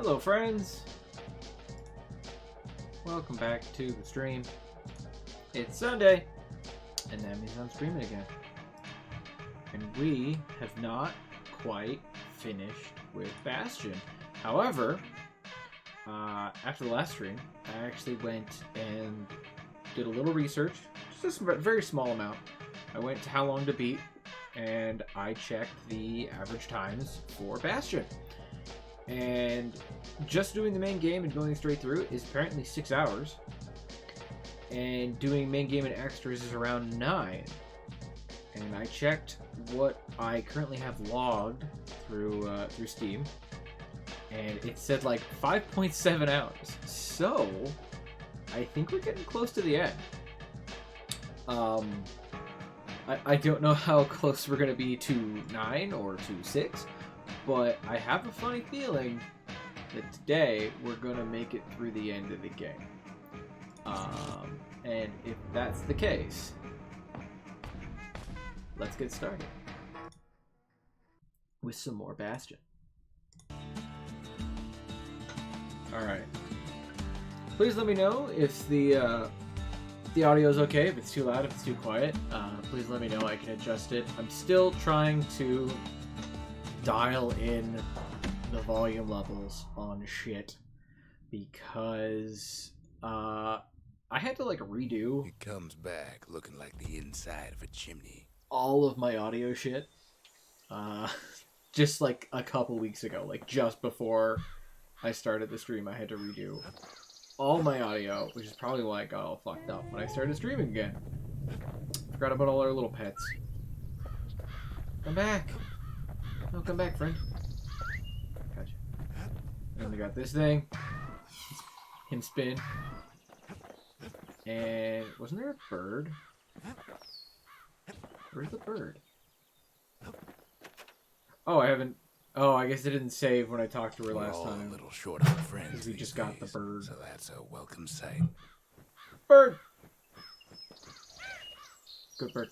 Hello friends! Welcome back to the stream. It's Sunday, and that means I'm streaming again. And we have not quite finished with Bastion. However, after the last stream, I actually went and did a little research, just a very small amount. I went to How Long to Beat, and I checked the average times for Bastion. And just doing the main game and going straight through is apparently 6 hours. And doing main game and extras is around 9. And I checked what I currently have logged through Steam, and it said like 5.7 hours. So I think we're getting close to the end. I don't know how close we're gonna be to 9 or to 6. But I have a funny feeling that today we're going to make it through the end of the game. And if that's the case, let's get started with some more Bastion. Alright. Please let me know if the audio is okay, if it's too loud, if it's too quiet. Please let me know, I can adjust it. I'm still trying to dial in the volume levels on shit because I had to like redo. It comes back looking like the inside of a chimney. All of my audio shit just like a couple weeks ago, like just before I started the stream. I had to redo all my audio, which is probably why I got all fucked up when I started streaming again. Forgot about all our little pets. Come back. No, come back, friend. Gotcha. And we got this thing. Him spin. And wasn't there a bird? Where's the bird? Oh, I haven't. Oh, I guess it didn't save when I talked to her last time. A little short on friends. Because we just got the bird. So that's a welcome sight. Bird. Good bird.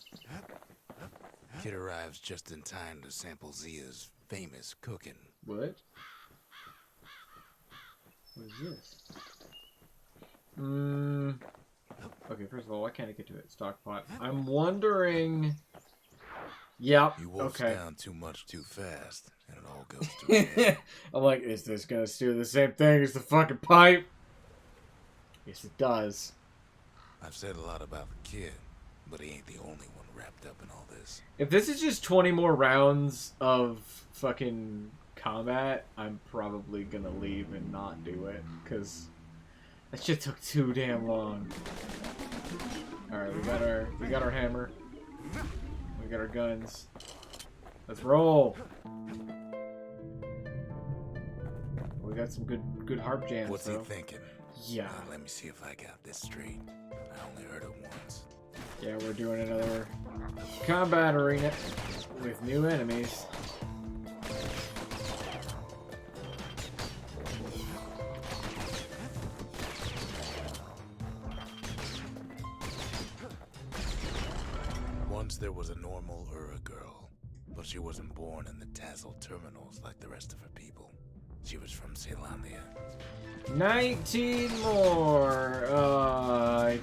Kid arrives just in time to sample Zia's famous cooking. What? What is this? Okay, first of all, why can't I get to it? Stockpot. I'm wondering. Yep. You wolf Okay. down too much too fast, and it all goes to hell. I'm like, is this gonna do the same thing as the fucking pipe? Yes, it does. I've said a lot about the kid, but he ain't the only one wrapped up in all this. If this is just 20 more rounds of fucking combat, I'm probably gonna leave and not do it, because that shit took too damn long. Alright, we got our hammer. We got our guns. Let's roll! We got some good harp jams, What's though. he thinking? Yeah. Let me see if I got this straight. I only heard it once. Yeah, we're doing another combat arena with new enemies. Once there was a normal Ura girl, but she wasn't born in the Tassel terminals like the rest of her people. She was from Celandia. 19 more! I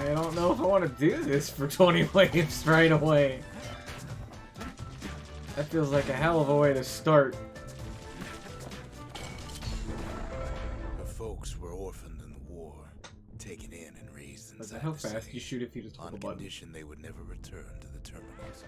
don't know if I want to do this for 20 waves right away. That feels like a hell of a way to start. Her folks were orphaned in the war, taken in and raised inside That's how the fast city, you shoot if you just hold the on button. condition they would never return to the terminals.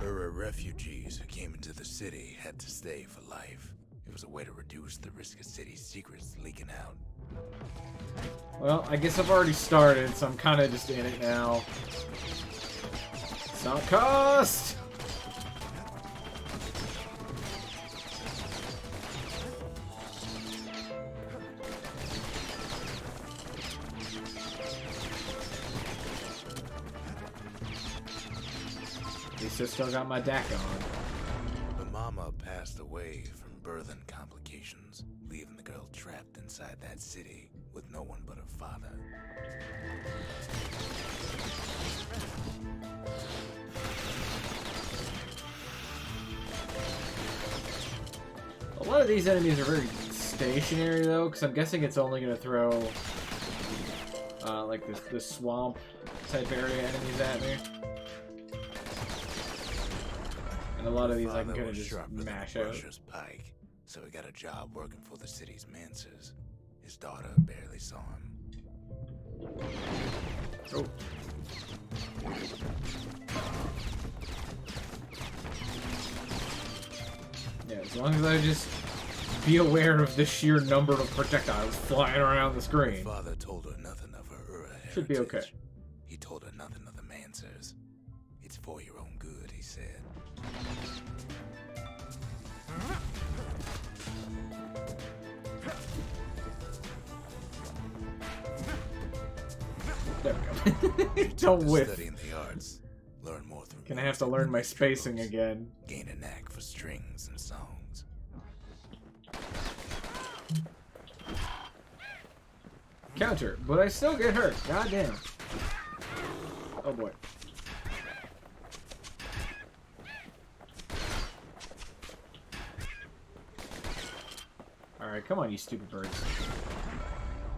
Ura refugees who came into the city had to stay for life. It was a way to reduce the risk of city secrets leaking out. Well, I guess I've already started, so I'm kind of just in it now. Sunk cost! At least I still got my DAC on. The mama passed away from birthing complications, leaving the girl trapped inside that city with no one but her father. A lot of these enemies are very stationary though, because I'm guessing it's only going to throw like this swamp type area enemies at me. And a lot of these I can kind of just mash out. Pike, so he got a job working for the city's mancers. His daughter barely saw him. Oh. Yeah, as long as I just be aware of the sheer number of projectiles flying around the screen. Her father told her nothing of her heritage. Should be okay. He told her nothing of the mancers. It's for your own good, he said. There we go. Don't whiff. Studying the arts, learn more through. Gonna have to learn my spacing again. Gain a knack for strings and songs. Counter, but I still get hurt. Goddamn. Oh boy. Alright, come on, you stupid birds.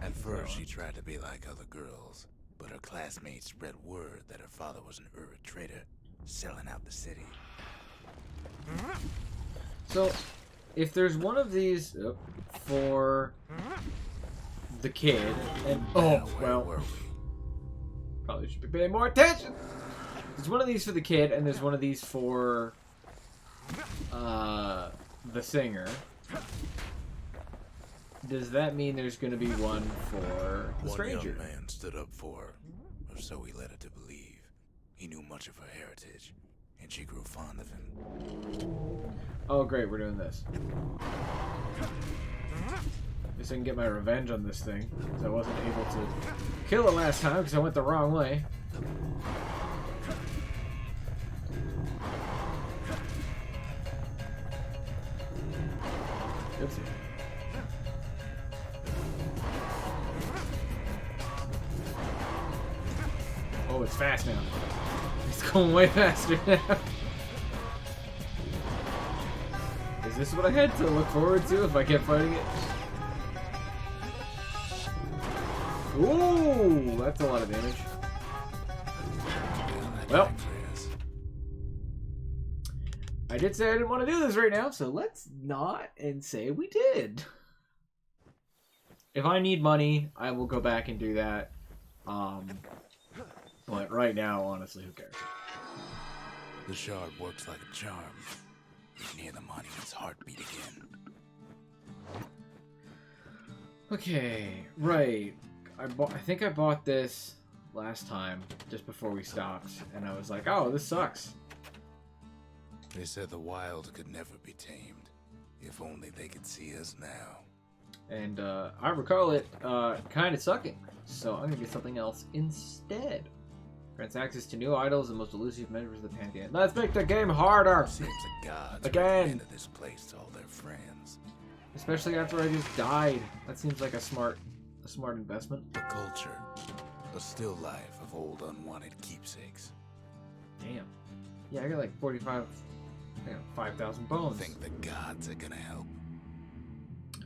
At first, she tried to be like other girls, but her classmates spread word that her father was an Ura trader, selling out the city. So, if there's one of these for the kid, and Where were we? probably should be paying more attention. There's one of these for the kid, and there's one of these for the singer. Does that mean there's going to be one for the stranger? One young man stood up for her, or so he led her to believe. He knew much of her heritage, and she grew fond of him. Oh, great, we're doing this. Guess I can get my revenge on this thing, because I wasn't able to kill it last time because I went the wrong way. Oopsie. Oh, it's fast now. It's going way faster now. Is this what I had to look forward to if I kept fighting it? Ooh, that's a lot of damage. Well, I did say I didn't want to do this right now, so let's not and say we did. If I need money, I will go back and do that. But right now, honestly, who cares? The shard works like a charm. You can hear the monument's heartbeat again. Okay, right. I think I bought this last time, just before we stopped, and I was like, oh, this sucks. They said the wild could never be tamed. If only they could see us now. And I recall it kind of sucking, so I'm going to get something else instead. Grants access to new idols and most elusive members of the Pantheon. Let's make the game harder! Seems the gods Again! into this place to all their friends. Especially after I just died. That seems like a smart investment. The culture. A still life of old unwanted keepsakes. Damn. Yeah, I got like 5,000 bones. Think the gods are gonna help.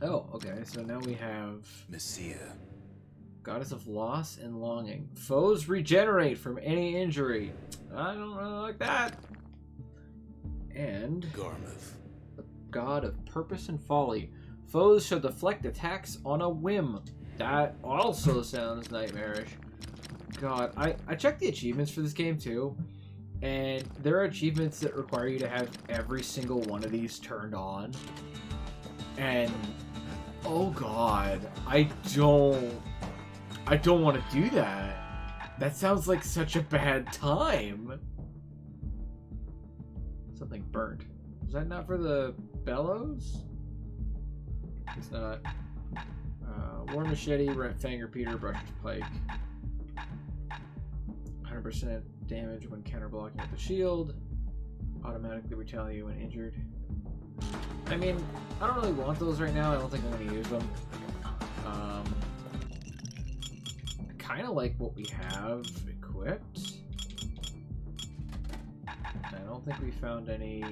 Oh, okay. So now we have Messiah. Goddess of Loss and Longing. Foes regenerate from any injury. I don't really like that. And Garmouth. the God of Purpose and Folly. Foes shall deflect attacks on a whim. That also sounds nightmarish. God, I checked the achievements for this game too. And there are achievements that require you to have every single one of these turned on. And oh god, I don't want to do that. That sounds like such a bad time. Something burnt. Is that not for the bellows? It's not. War Machete, Red Fang Repeater, Brusher's Pike. 100% damage when counterblocking with the shield. Automatically retaliate when injured. I mean, I don't really want those right now. I don't think I'm going to use them. kind of like what we have equipped. I don't think we found any,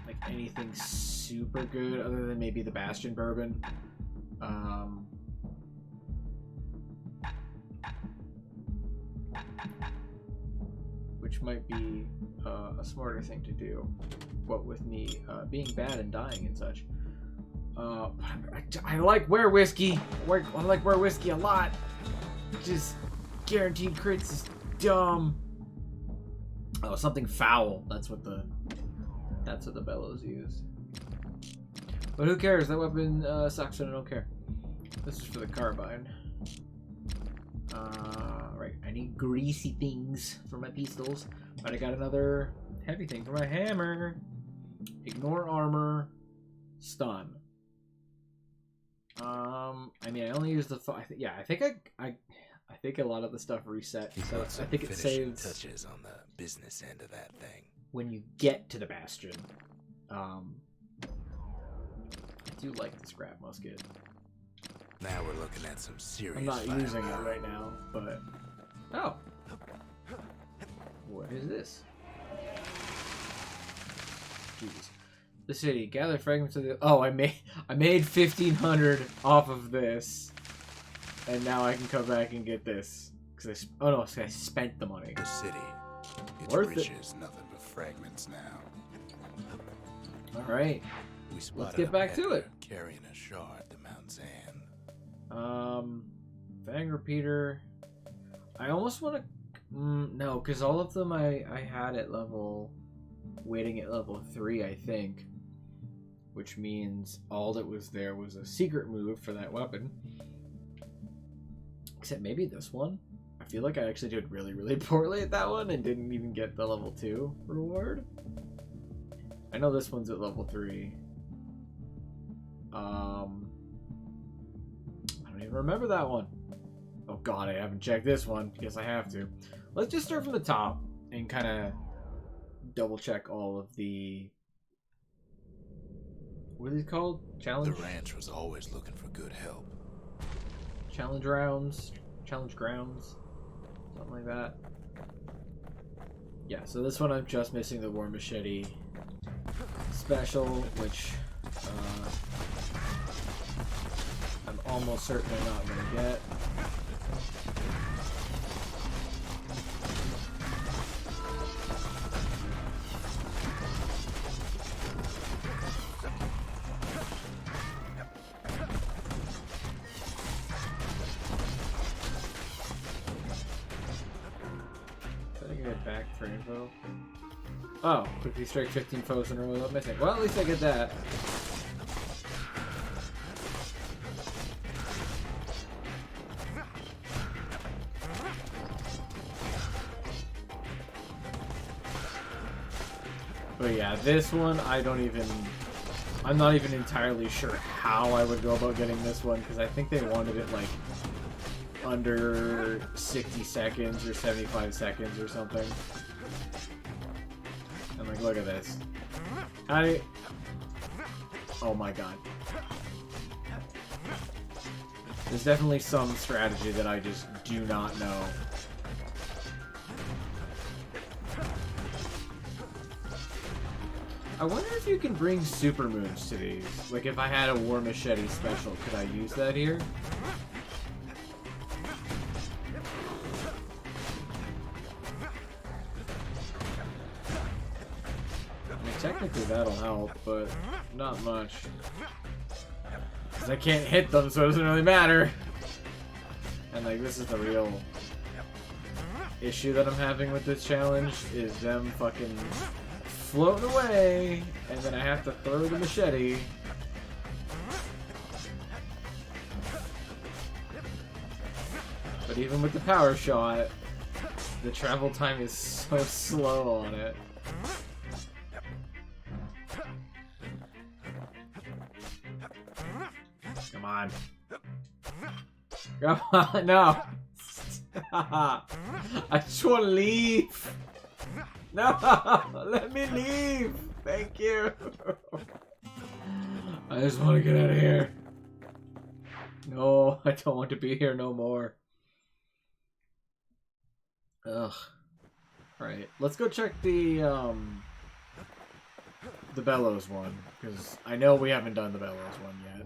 like, anything super good other than maybe the Bastion bourbon. Which might be a smarter thing to do, what with me being bad and dying and such. I like Ware whiskey. I like Ware whiskey a lot. Just guaranteed crits is dumb. Oh, something foul. That's what the bellows used. But who cares? That weapon sucks and I don't care. This is for the carbine. Right. I need greasy things for my pistols. But I got another heavy thing for my hammer. Ignore armor. Stun. I mean, I only use the. Yeah, I think I think a lot of the stuff reset. So I think it saves touches on the business end of that thing. When you get to the Bastion. I do like the scrap musket. Now we're looking at some serious. I'm not using it right now, but oh, what is this? Jeez. The city. Gather fragments of the. Oh, I made 1,500 off of this, and now I can come back and get this because oh no, I spent the money. The city. Its Worth riches, nothing but fragments now. All right, let's get back to it. Carrying a shard to Mount Zan. Fang repeater. I almost want to. No, because all of them I had at level. Waiting at level 3, I think. Which means all that was there was a secret move for that weapon. Except maybe this one. I feel like I actually did really, really poorly at that one and didn't even get the level 2 reward. I know this one's at level 3. I don't even remember that one. Oh god, I haven't checked this one because I have to. Let's just start from the top and kind of double check all of the. What are these called? Challenge? The ranch was always looking for good help. Challenge rounds? Challenge grounds? Something like that. Yeah, so this one I'm just missing the War Machete special, which I'm almost certain I'm not going to get. Back for info. Oh, quickly strike 15 foes in a row without missing. Well, at least I get that. But yeah, this one I'm not even entirely sure how I would go about getting this one because I think they wanted it like under 60 seconds or 75 seconds or something. I'm like, look at this. Oh my god. There's definitely some strategy that I just do not know. I wonder if you can bring super moves to these. Like if I had a War Machete special, could I use that here? Technically that'll help, but not much. Because I can't hit them, so it doesn't really matter. And like, this is the real issue that I'm having with this challenge, is them fucking floating away, and then I have to throw the machete. But even with the power shot, the travel time is so slow on it. Come on. Come on, no. I just want to leave. No, let me leave. Thank you. I just want to get out of here. No Oh, I don't want to be here no more. Ugh. Alright, let's go check the Bellows one, because I know we haven't done the Bellows one yet.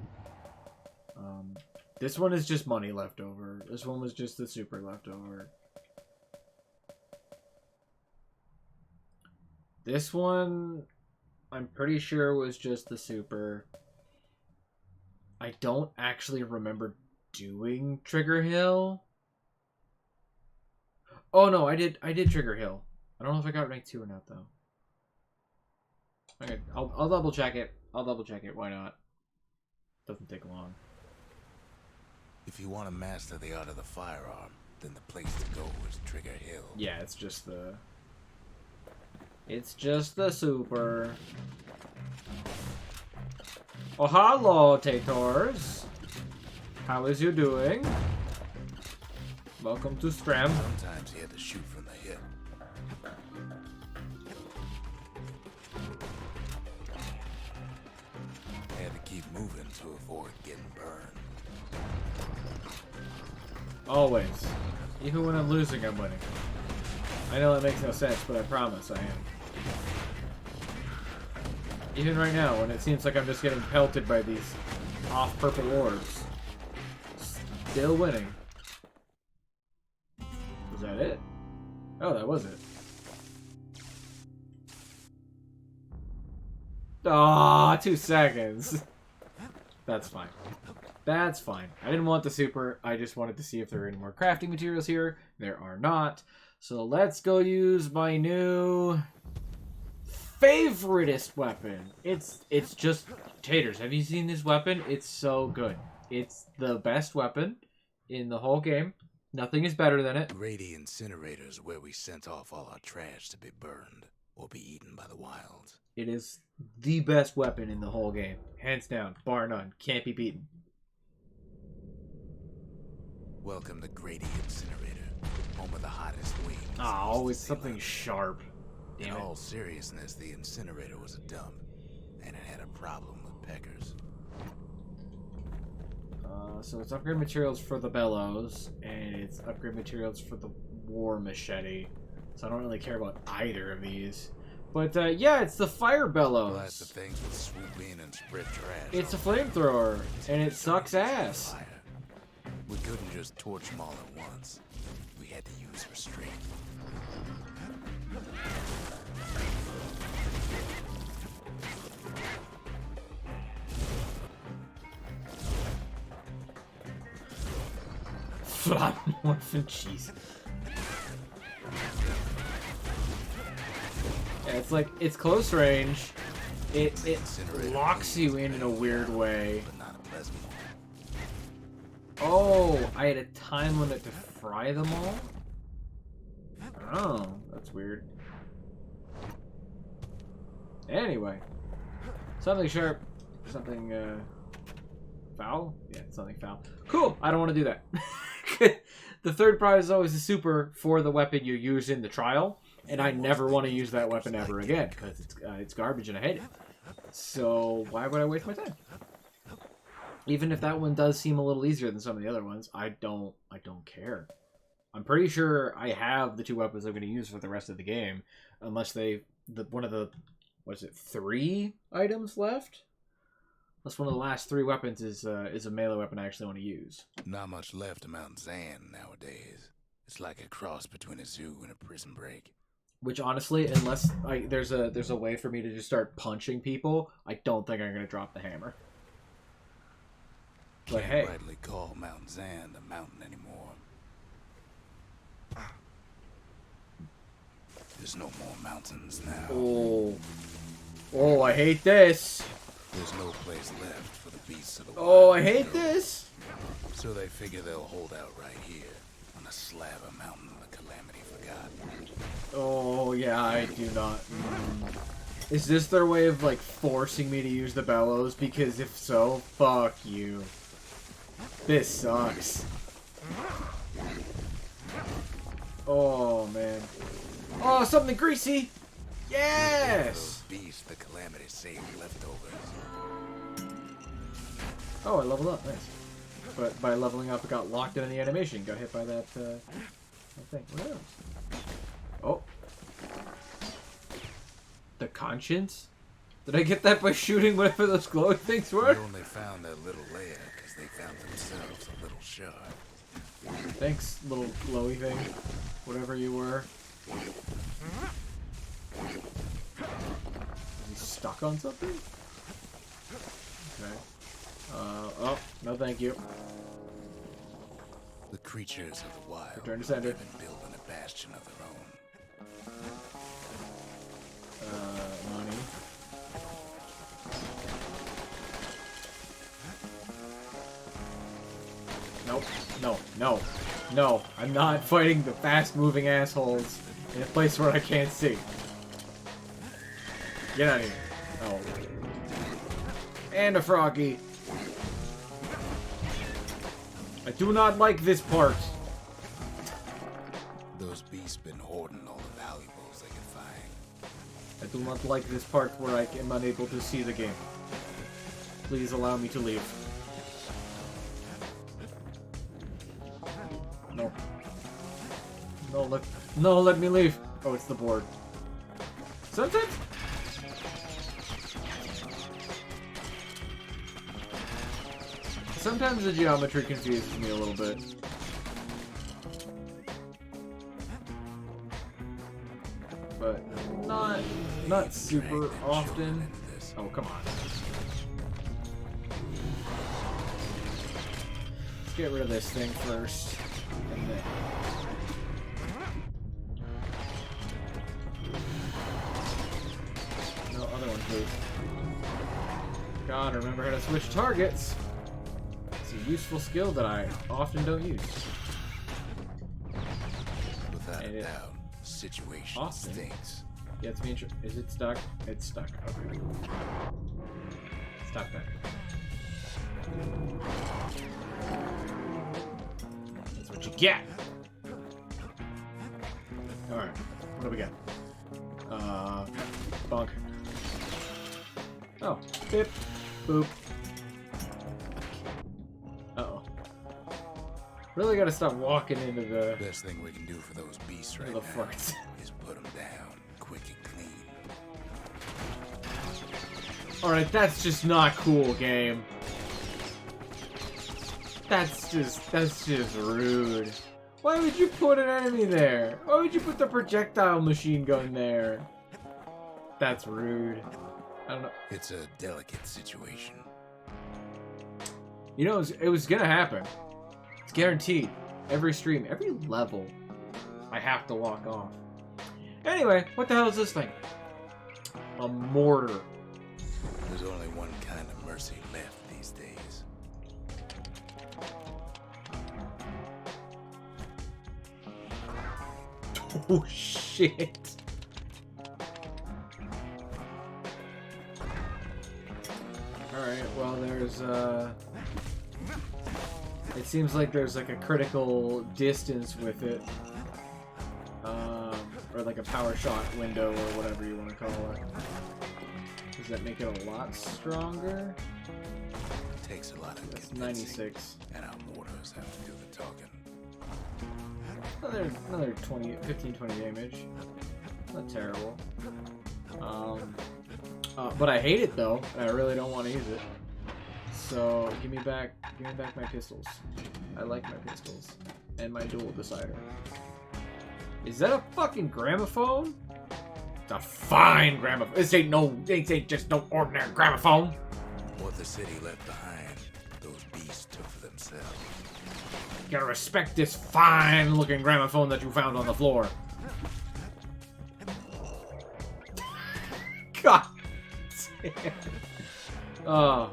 This one is just money left over. This one was just the super left over. This one, I'm pretty sure was just the super. I don't actually remember doing Trigger Hill. Oh no, I did Trigger Hill. I don't know if I got rank 2 or not though. Okay, I'll double check it. Why not? Doesn't take long. If you want to master the art of the firearm, then the place to go is Trigger Hill. Yeah, it's just the super. Oh, hello, Tators. How is you doing? Welcome to Scram. Sometimes he had to shoot from the hip. Had to keep moving to avoid getting burned. Always. Even when I'm losing, I'm winning. I know that makes no sense, but I promise I am. Even right now, when it seems like I'm just getting pelted by these off-purple orbs. Still winning. Was that it? Oh, that was it. Ah, 2 seconds. That's fine. That's fine. I didn't want the super. I just wanted to see if there were any more crafting materials here. There are not. So let's go use my new favoriteest weapon. It's just taters. Have you seen this weapon? It's so good. It's the best weapon in the whole game. Nothing is better than it. Grady Incinerator is where we sent off all our trash to be burned or be eaten by the wilds. It is the best weapon in the whole game. Hands down. Bar none. Can't be beaten. Welcome to Grady Incinerator, home of the hottest wings. Oh, it's something sharp. In Damn it. all seriousness, the incinerator was a dump, and it had a problem with peckers. So it's upgrade materials for the bellows, and it's upgrade materials for the war machete. So I don't really care about either of these. But yeah, it's the fire bellows. Well, that's the things that swoop in and spread trash. It's a flamethrower, and it sucks ass. Fire. We couldn't just torch them all at once. We had to use restraint. Flamorphin cheese. Yeah, it's like, it's close range. It locks you in a weird way. But not a pleasant one. Oh, I had a time limit to fry them all? Oh, that's weird. Anyway. Something sharp. Something, foul? Yeah, something foul. Cool! I don't want to do that. The third prize is always a super for the weapon you use in the trial, and I never want to use that weapon ever again, because it's garbage and I hate it. So, why would I waste my time? Even if that one does seem a little easier than some of the other ones, I don't care. I'm pretty sure I have the 2 weapons I'm going to use for the rest of the game, unless one of the, what is it, 3 items left? Unless one of the last 3 weapons is a melee weapon I actually want to use. Not much left of Mount Zan nowadays. It's like a cross between a zoo and a prison break. Which honestly, unless there's a way for me to just start punching people, I don't think I'm going to drop the hammer. But Can't hey, rightly call Mount Zan a mountain anymore. There's no more mountains now. oh, I hate this. There's no place left for the beasts of the wild. Oh, I hate this. So they figure they'll hold out right here on a slab of mountain the Calamity forgot. Oh yeah, I do not. Is this their way of like forcing me to use the bellows? Because if so, fuck you. This sucks. Oh man. Oh, something greasy. Yes. Those beasts the Calamity saved leftovers. Oh, I leveled up. Nice. but by leveling up, it got locked in the animation. Got hit by that thing. Whatever. Oh. The conscience? Did I get that by shooting whatever those glowing things were? They only found that little layer because they found themselves a little shard. Thanks, little glowy thing. Whatever you were. Is he stuck on something? Okay. Oh, no thank you. The creatures of the wild Return to sender. have been building a bastion of their own. Money. Nope. No, no, no. I'm not fighting the fast-moving assholes in a place where I can't see. Get out of here. Oh. And a froggy. I do not like this part. Those beasts been hoarding all the valuables they could find. I do not like this part where I am unable to see the game. Please allow me to leave. No. No, let me leave. Oh, it's the board. Sometimes... Sometimes the geometry confuses me a little bit. But not super often. Oh, come on. Let's get rid of this thing first. And then... No, other one, please. God, remember how to switch targets. It's a useful skill that I often don't use. Without a doubt, the situation Often stinks. Gets me interested. Is it stuck? It's stuck. Okay. Stop that. That's what you get. Alright. What do we got? Bonk. Oh. Bip. Boop. Uh-oh. Really gotta stop walking into the... Best thing we can do for those beasts right the now farts. is put them down quick and clean. Alright, that's just not cool, game. That's just rude. Why would you put an enemy there? Why would you put the projectile machine gun there? That's rude. I don't know. It's a delicate situation. You know, it was gonna happen. It's guaranteed. Every stream, every level, I have to walk off. Anyway, what the hell is this thing? A mortar. There's only one kind of mercy left these days. Oh, shit. Alright, well, there's, it seems like there's, like, a critical distance with it. Or, like, a power shot window, or whatever you want to call it. Does that make it a lot stronger? It takes a lot of That's convincing, 96. and our mortars have to do the talking. Another 15, 20 damage. Not terrible. But I hate it though, and I really don't want to use it. So give me back my pistols. I like my pistols and my dual decider. Is that a fucking gramophone? It's a fine gramophone. This ain't just no ordinary gramophone. What the city left behind, those beasts took for themselves. You gotta respect this fine-looking gramophone that you found on the floor. God damn.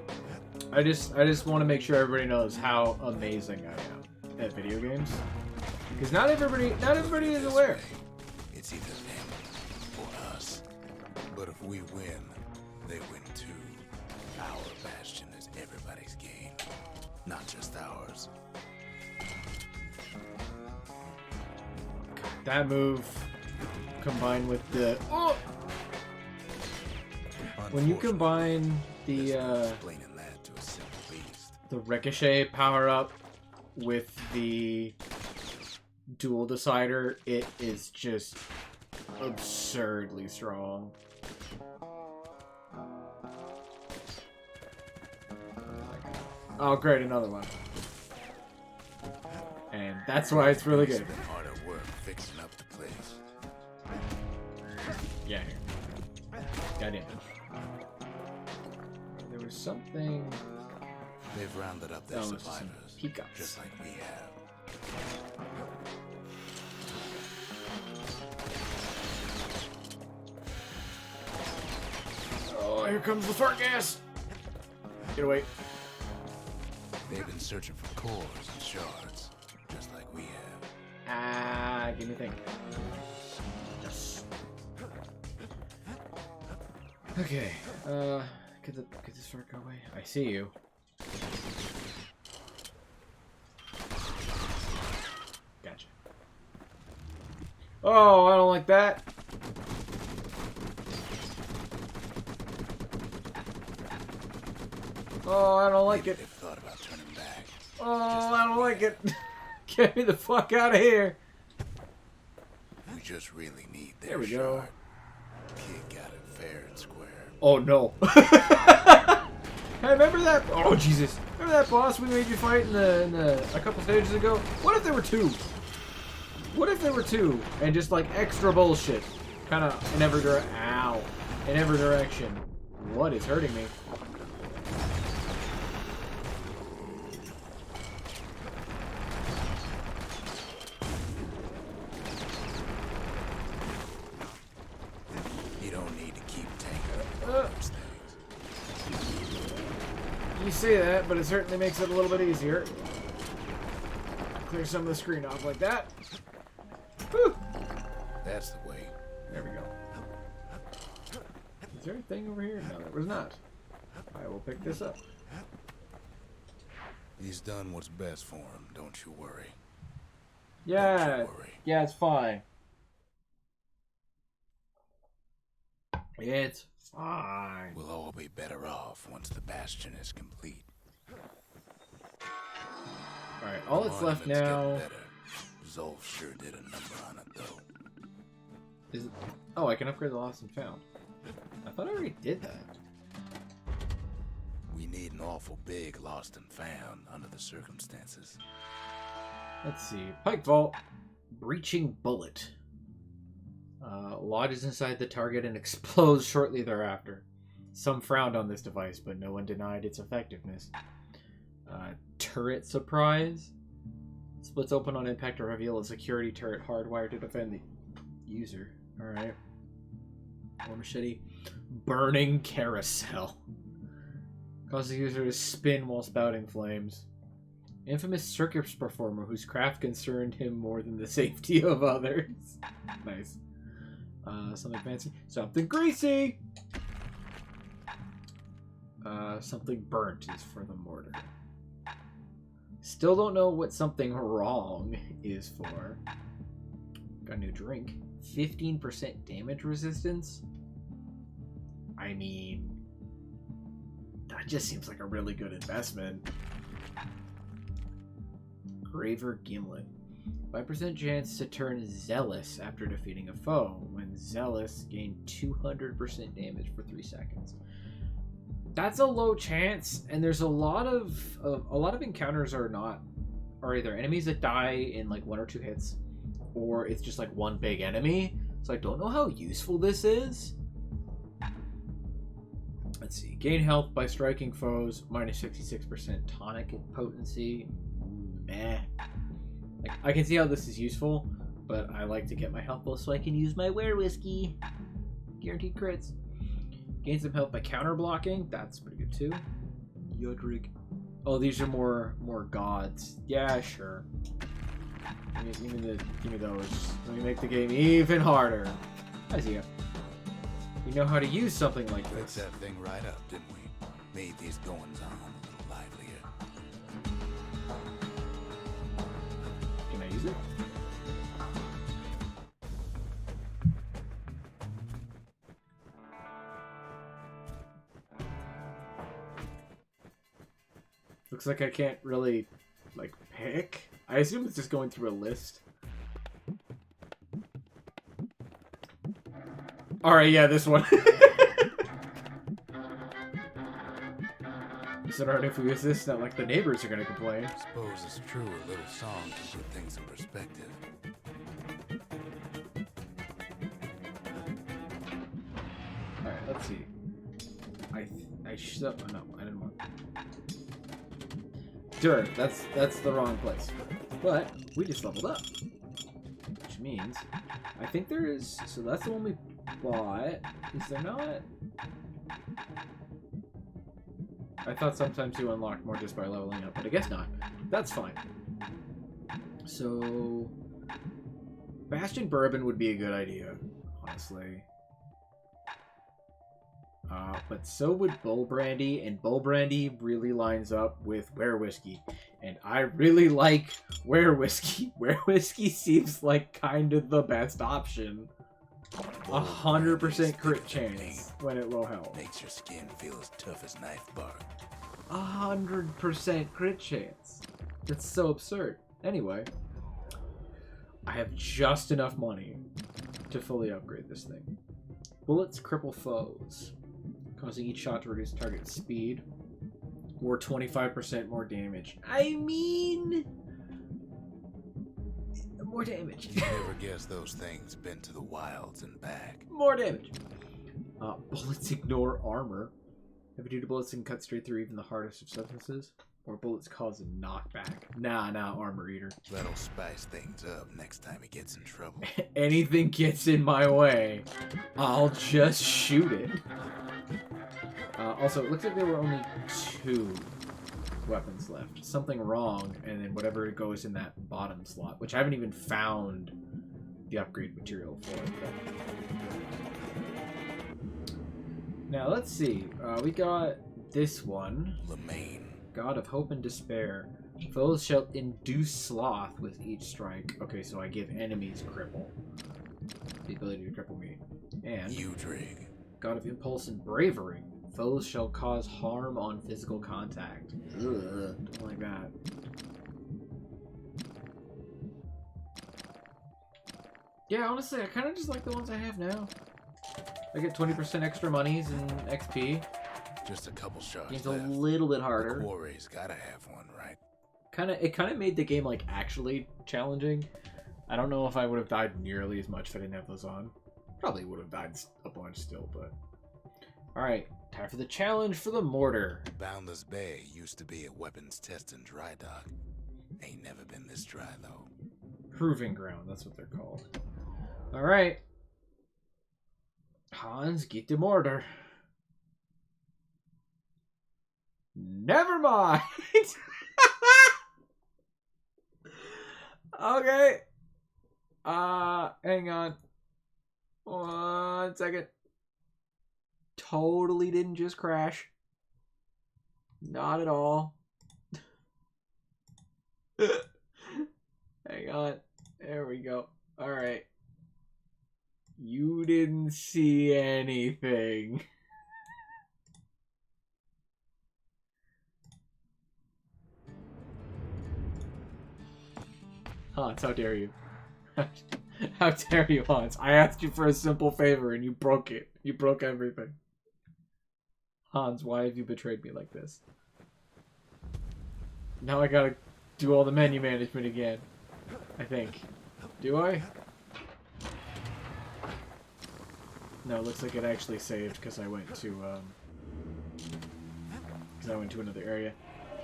I just want to make sure everybody knows how amazing I am at video games, because not everybody is aware. It's either them or us. But if we win, they win too. Our Bastion is everybody's game, not just ours. That move combined with the when you combine the explaining that to a simple beast. the Ricochet power-up with the dual decider, it is just absurdly strong. Oh, great, another one. And that's why it's really good. Hard at work fixing up the place. Yeah, here. Got in. There was something... They've rounded up their Oh, survivors, peacocks. just like we have. Oh, here comes the fart gas! Get away. They've been searching for cores and shards, just like we have. Ah, give me a thing. Yes. Okay, could this fart go away? I see you. Gotcha. Oh, I don't like that. Oh, I don't like it. They've thought about turning back. Oh, I don't like it. Get me the fuck out of here. We just really need their There we go. shard. Kid got it fair and square. Oh no. Hey, remember that? Oh Jesus! Remember that boss we made you fight in a couple stages ago? What if there were two? What if there were two and just like extra bullshit, kind of in every in every direction? What is hurting me? You don't need to keep tanking those things. You say that, but it certainly makes it a little bit easier. Clear some of the screen off like that. Whew. That's the way. There we go. Is there a thing over here? No, there was not. I will pick this up. He's done what's best for him. Don't you worry. Yeah. Don't you worry. Yeah, it's fine. It's fine. We'll all be better off once the Bastion is complete. Alright, all that's left Monument's now... getting better. Zolf sure did a number on it, though. Is it... Oh, I can upgrade the lost and found. I thought I already did that. We need an awful big lost and found under the circumstances. Let's see. Pike Vault. Breaching Bullet. Lodges inside the target and explodes shortly thereafter. Some frowned on this device, but no one denied its effectiveness. Turret Surprise. Splits open on impact to reveal a security turret hardwired to defend the user. Alright. War Machete. Burning Carousel. Causes the user to spin while spouting flames. Infamous circus performer whose craft concerned him more than the safety of others. Nice. Something fancy. Something greasy! Something burnt is for the mortar. Still don't know what something wrong is for. Got a new drink. 15% damage resistance? I mean... that just seems like a really good investment. Graver Gimlet. 5% chance to turn Zealous after defeating a foe. When Zealous, gain 200% damage for 3 seconds. That's a low chance, and there's a lot of encounters are either enemies that die in like 1 or 2 hits, or it's just like one big enemy. So I don't know how useful this is. Let's see. Gain health by striking foes. Minus 66% tonic potency. Meh. Like, I can see how this is useful, but I like to get my health low so I can use my Were Whiskey. Guaranteed crits. Gain some health by counter blocking. That's pretty good too. Yodrig. Oh, these are more gods. Yeah, sure. Give me those. Let me make the game even harder. I see ya. We know how to use something like Fixed this. that thing right up, didn't we? Made these goings on a little livelier. Can I use it? Looks like I can't really, like, pick. I assume it's just going through a list. Alright, yeah, this one. So alright if we use this, not like the neighbors are gonna complain. Suppose it's true a little song can put things in perspective. Alright, let's see. Oh, no, I didn't want. Sure, that's the wrong place. But we just leveled up, which means I think there is. So that's the one we bought. Is there not? I thought sometimes you unlock more just by leveling up, but I guess not. That's fine. So Bastion Bourbon would be a good idea, honestly. But so would Bull Brandy, and Bull Brandy really lines up with Were Whiskey. And I really like Were Whiskey. Were Whiskey seems like kind of the best option. 100% crit chance when at low health. Makes your skin feel as tough as knife bark. 100% crit chance. That's so absurd. Anyway, I have just enough money to fully upgrade this thing. Bullets cripple foes, causing each shot to reduce target speed, or 25% more damage. I mean, more damage. You never guess those things been to the wilds and back. More damage. Bullets ignore armor. Heavy-duty bullets can cut straight through even the hardest of substances. Or bullets cause a knockback. Nah, Armor Eater. That'll spice things up next time he gets in trouble. Anything gets in my way, I'll just shoot it. Also, it looks like there were only 2 weapons left. Something wrong, and then whatever goes in that bottom slot, which I haven't even found the upgrade material for. But... Now, let's see. We got this one. Lemaine. God of Hope and Despair. Foes shall induce sloth with each strike. Okay, so I give enemies cripple. The ability to cripple me. And Udrig. God of Impulse and Bravery. Foes shall cause harm on physical contact. Ugh, don't like that. Yeah, honestly, I kind of just like the ones I have now. I get 20% extra monies and XP. Just a couple shots. It's a little bit harder. The Quarry's gotta have one, right? It kind of made the game like actually challenging. I don't know if I would have died nearly as much if I didn't have those on. Probably would have died a bunch still, but all right, time for the challenge for the mortar. Boundless Bay used to be a weapons test and dry dock. Ain't never been this dry though. Proving ground, that's what they're called. All right, Hans, get the mortar. Never mind. Okay. Hang on. 1 second. Totally didn't just crash. Not at all. Hang on. There we go. All right. You didn't see anything. Hans, how dare you? How dare you, Hans? I asked you for a simple favor and you broke it. You broke everything. Hans, why have you betrayed me like this? Now I gotta do all the menu management again. I think. Do I? No, it looks like it actually saved because I went to another area.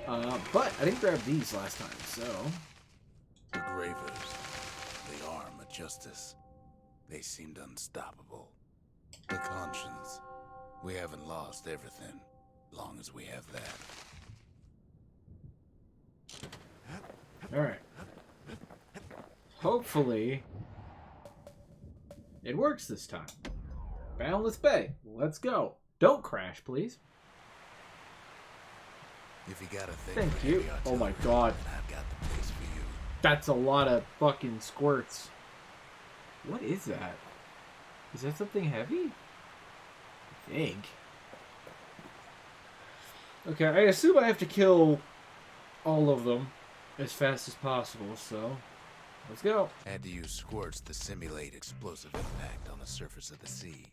But I didn't grab these last time, so. The Gravers, the arm of justice. They seemed unstoppable. The conscience. We haven't lost everything, long as we have that. Alright. Hopefully, it works this time. Boundless Bay, let's go. Don't crash, please. If you got a thing Thank for you. heavy Oh my artillery, god. I've got the place for you. That's a lot of fucking squirts. What is that? Is that something heavy? I think. Okay, I assume I have to kill all of them as fast as possible, so let's go. Had to use squirts to simulate explosive impact on the surface of the sea.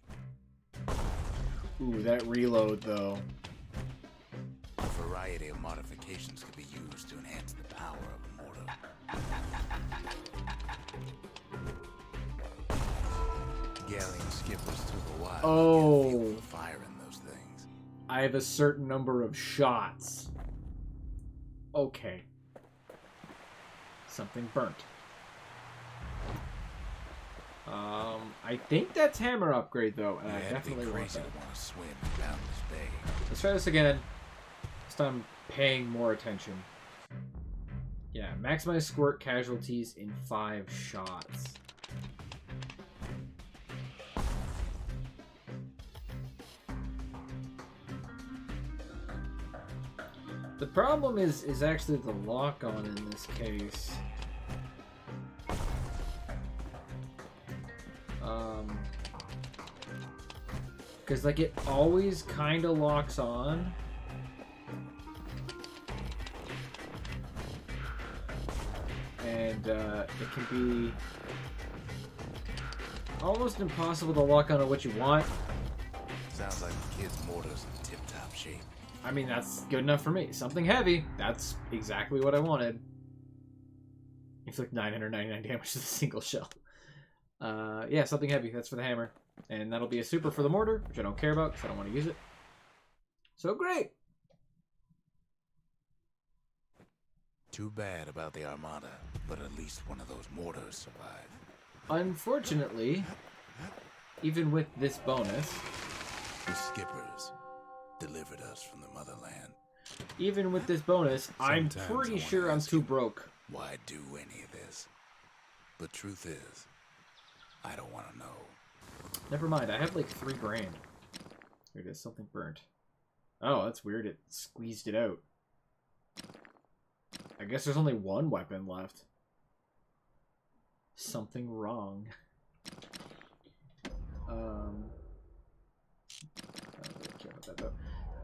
Ooh, that reload, though. A variety of modifications could be used to enhance the power of a mortar. Galleon skippers took a while to get a feel for fire in those things. I have a certain number of shots. Okay. Something burnt. I think that's hammer upgrade though, and I definitely want that. Want to swim down this bay. Let's try this again. This time paying more attention. Yeah, maximize squirt casualties in 5 shots. The problem is actually the lock-on in this case. Because like it always kind of locks on. And it can be almost impossible to lock onto what you want. Sounds like the kid's mortar's in tip-top shape. I mean, that's good enough for me. Something heavy. That's exactly what I wanted. Inflict 999 damage to the single shell. Yeah, something heavy. That's for the hammer. And that'll be a super for the mortar, which I don't care about because I don't want to use it. So great! Too bad about the Armada, but at least one of those mortars survived. Unfortunately, even with this bonus... The skippers delivered us from the motherland. Even with this bonus, I'm pretty sure I'm too broke. Why do any of this? But truth is, I don't want to know. Never mind, I have like 3 grand. There it is, something burnt. Oh, that's weird, it squeezed it out. I guess there's only 1 weapon left. Something wrong. I don't really care about that though.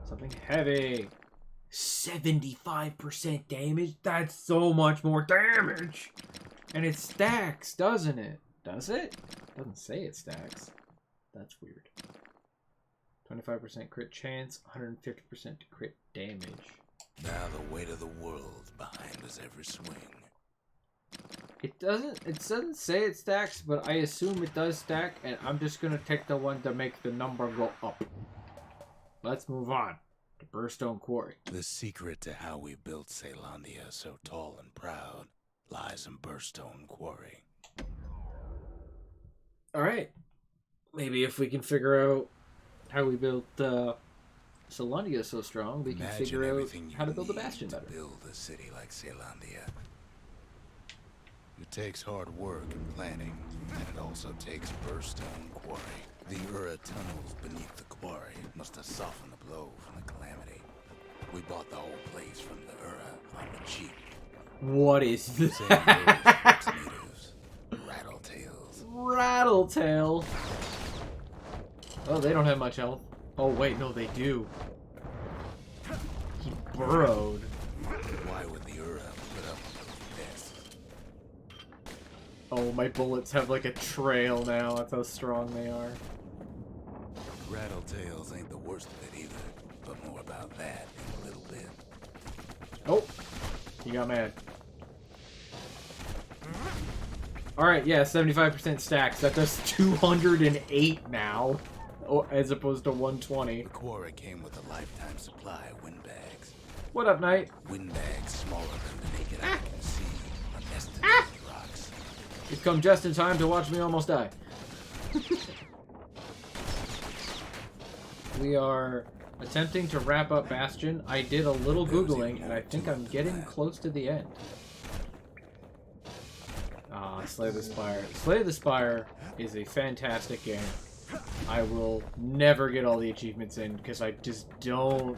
Something heavy. 75% damage? That's so much more damage! And it stacks, doesn't it? Does it? Doesn't say it stacks. That's weird. 25% crit chance, 150% crit damage. Now the weight of the world behind us every swing. It doesn't say it stacks, but I assume it does stack, and I'm just gonna take the one to make the number go up. Let's move on to Burstone Quarry. The secret to how we built Caelandia so tall and proud lies in Burstone Quarry. Alright. Maybe if we can figure out how we built Caelandia so strong, we can figure out how to build a Bastion better. Build a city like Caelandia. It takes hard work and planning, and it also takes Burstone Quarry. The Ura tunnels beneath the quarry must have softened the blow from the Calamity. We bought the whole place from the Ura on the cheap. What is that? Rattletails. Rattletail. Oh, they don't have much health. Oh wait, no, they do. He burrowed. Why would the Ura put up with this? Oh, my bullets have like a trail now. That's how strong they are. Rattletails ain't the worst of it either, but more about that in a little bit. Oh, he got mad. Alright, yeah, 75% stacks. That does 208 now, as opposed to 120. The quarry came with a lifetime supply of windbags. What up, Knight? Windbags smaller than the naked eye can see, are nested in the rocks. You've come just in time to watch me almost die. We are attempting to wrap up Bastion. I did a little Googling, and I think I'm getting close to the end. Ah, Slay the Spire. Slay the Spire is a fantastic game. I will never get all the achievements in, because I just don't...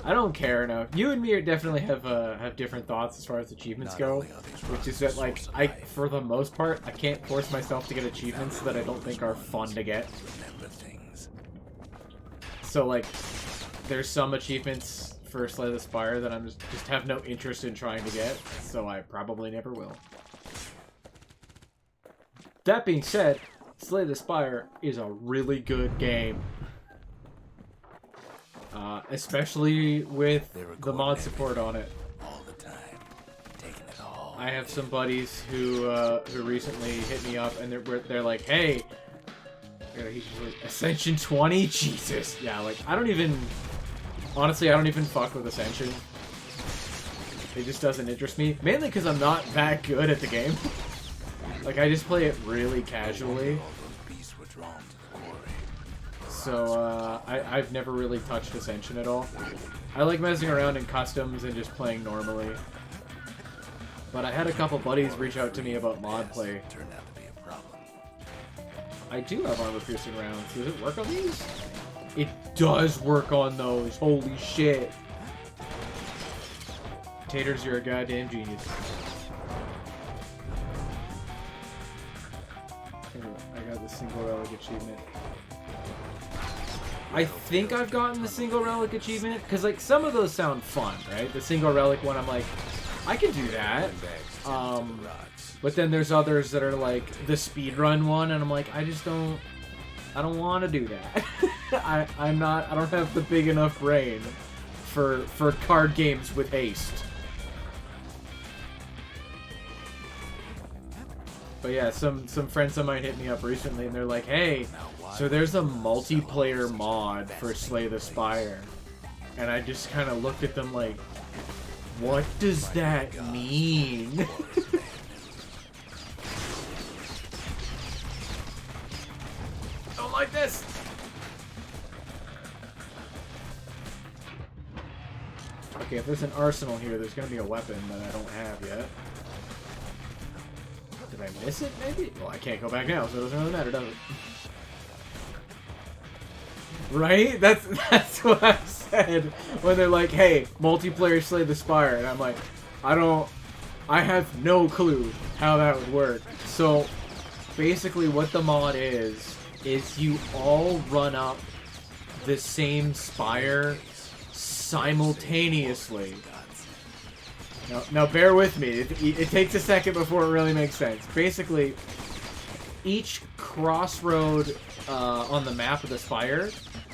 I don't care enough. You and me definitely have different thoughts as far as achievements go, which is that, like, for the most part, I can't force myself to get achievements that I don't think are fun to get. So, like, there's some achievements for Slay the Spire that I'm just have no interest in trying to get, so I probably never will. That being said, Slay the Spire is a really good game. Especially with the mod support on it. All the time, taking it all. I have some buddies who recently hit me up and they're like, hey, Ascension 20? Jesus. Yeah, like, honestly, I don't even fuck with Ascension. It just doesn't interest me. Mainly because I'm not that good at the game. Like, I just play it really casually. So, I've never really touched Ascension at all. I like messing around in customs and just playing normally. But I had a couple buddies reach out to me about mod play. Turned out to be a problem. I do have armor-piercing rounds. Does it work on these? It does work on those. Holy shit. Taters, you're a goddamn genius. I got the single relic achievement. I think I've gotten the single relic achievement, because like some of those sound fun, right? The single relic one, I'm like, I can do that. But then there's others that are like the speedrun one, and I'm like, I don't want to do that. I don't have the big enough brain for card games with haste. But yeah, some friends of mine hit me up recently, and they're like, hey, so there's a multiplayer mod for Slay the Spire. And I just kind of looked at them like, what does that mean? Don't like this! Okay, if there's an arsenal here, there's gonna be a weapon that I don't have yet. Did I miss it, maybe? Well, I can't go back now, so it doesn't really matter, does it? Right? That's what I said when they're like, hey, multiplayer Slay the Spire. And I'm like, I have no clue how that would work. So, basically what the mod is you all run up the same spire simultaneously. Now bear with me. It takes a second before it really makes sense. Basically, each crossroad on the map of the spire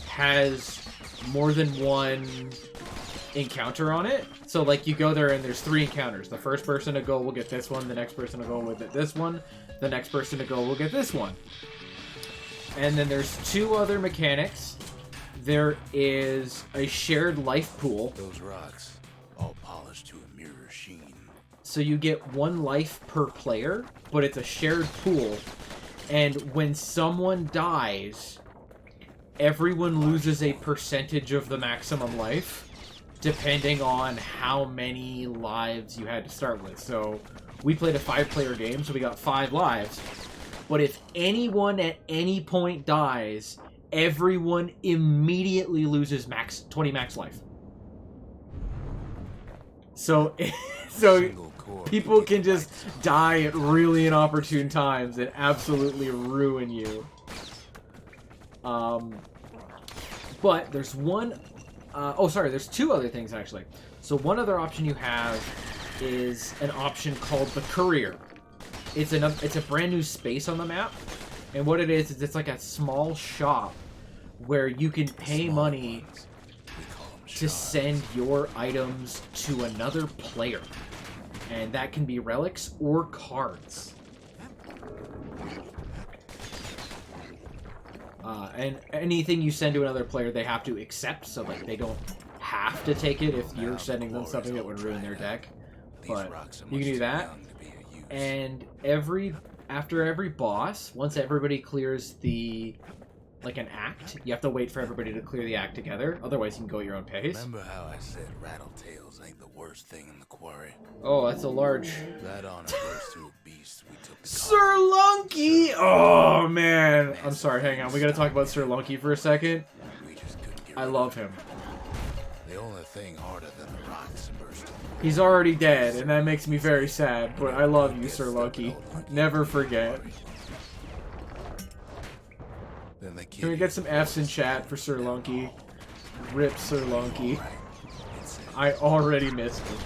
has more than one encounter on it. So, like, you go there and there's 3 encounters. The first person to go will get this one. The next person to go will get this one. The next person to go will get this one. And then there's 2 other mechanics. There is a shared life pool. Those rocks, all polished to a mirror sheen. So you get 1 life per player, but it's a shared pool. And when someone dies, everyone loses a percentage of the maximum life, depending on how many lives you had to start with. So we played a 5-player game, so we got 5 lives. But if anyone at any point dies, everyone immediately loses 20 max life. So people can just die at really inopportune times and absolutely ruin you. But there's one... there's 2 other things, actually. So one other option you have is an option called the Courier. It's a brand new space on the map. And what it is it's like a small shop where you can pay money to send your items to another player. And that can be relics or cards. And anything you send to another player, they have to accept, so like they don't have to take it if you're sending them something that would ruin their deck. But you can do that. And after every boss, once everybody clears an act, you have to wait for everybody to clear the act together. Otherwise, you can go at your own pace. Remember how I said Rattletails ain't the worst thing in the quarry? Oh, that's a large... That honor goes to a beast we took to Sir Lunky! Oh, man. I'm sorry, hang on. We gotta talk about Sir Lunky for a second. I love him. The only thing harder than the rocks burst. He's already dead, and that makes me very sad, but I love you, Sir Lunky. Never forget. Can we get some F's in chat for Sir Lunky? Rip Sir Lunky. I already missed it.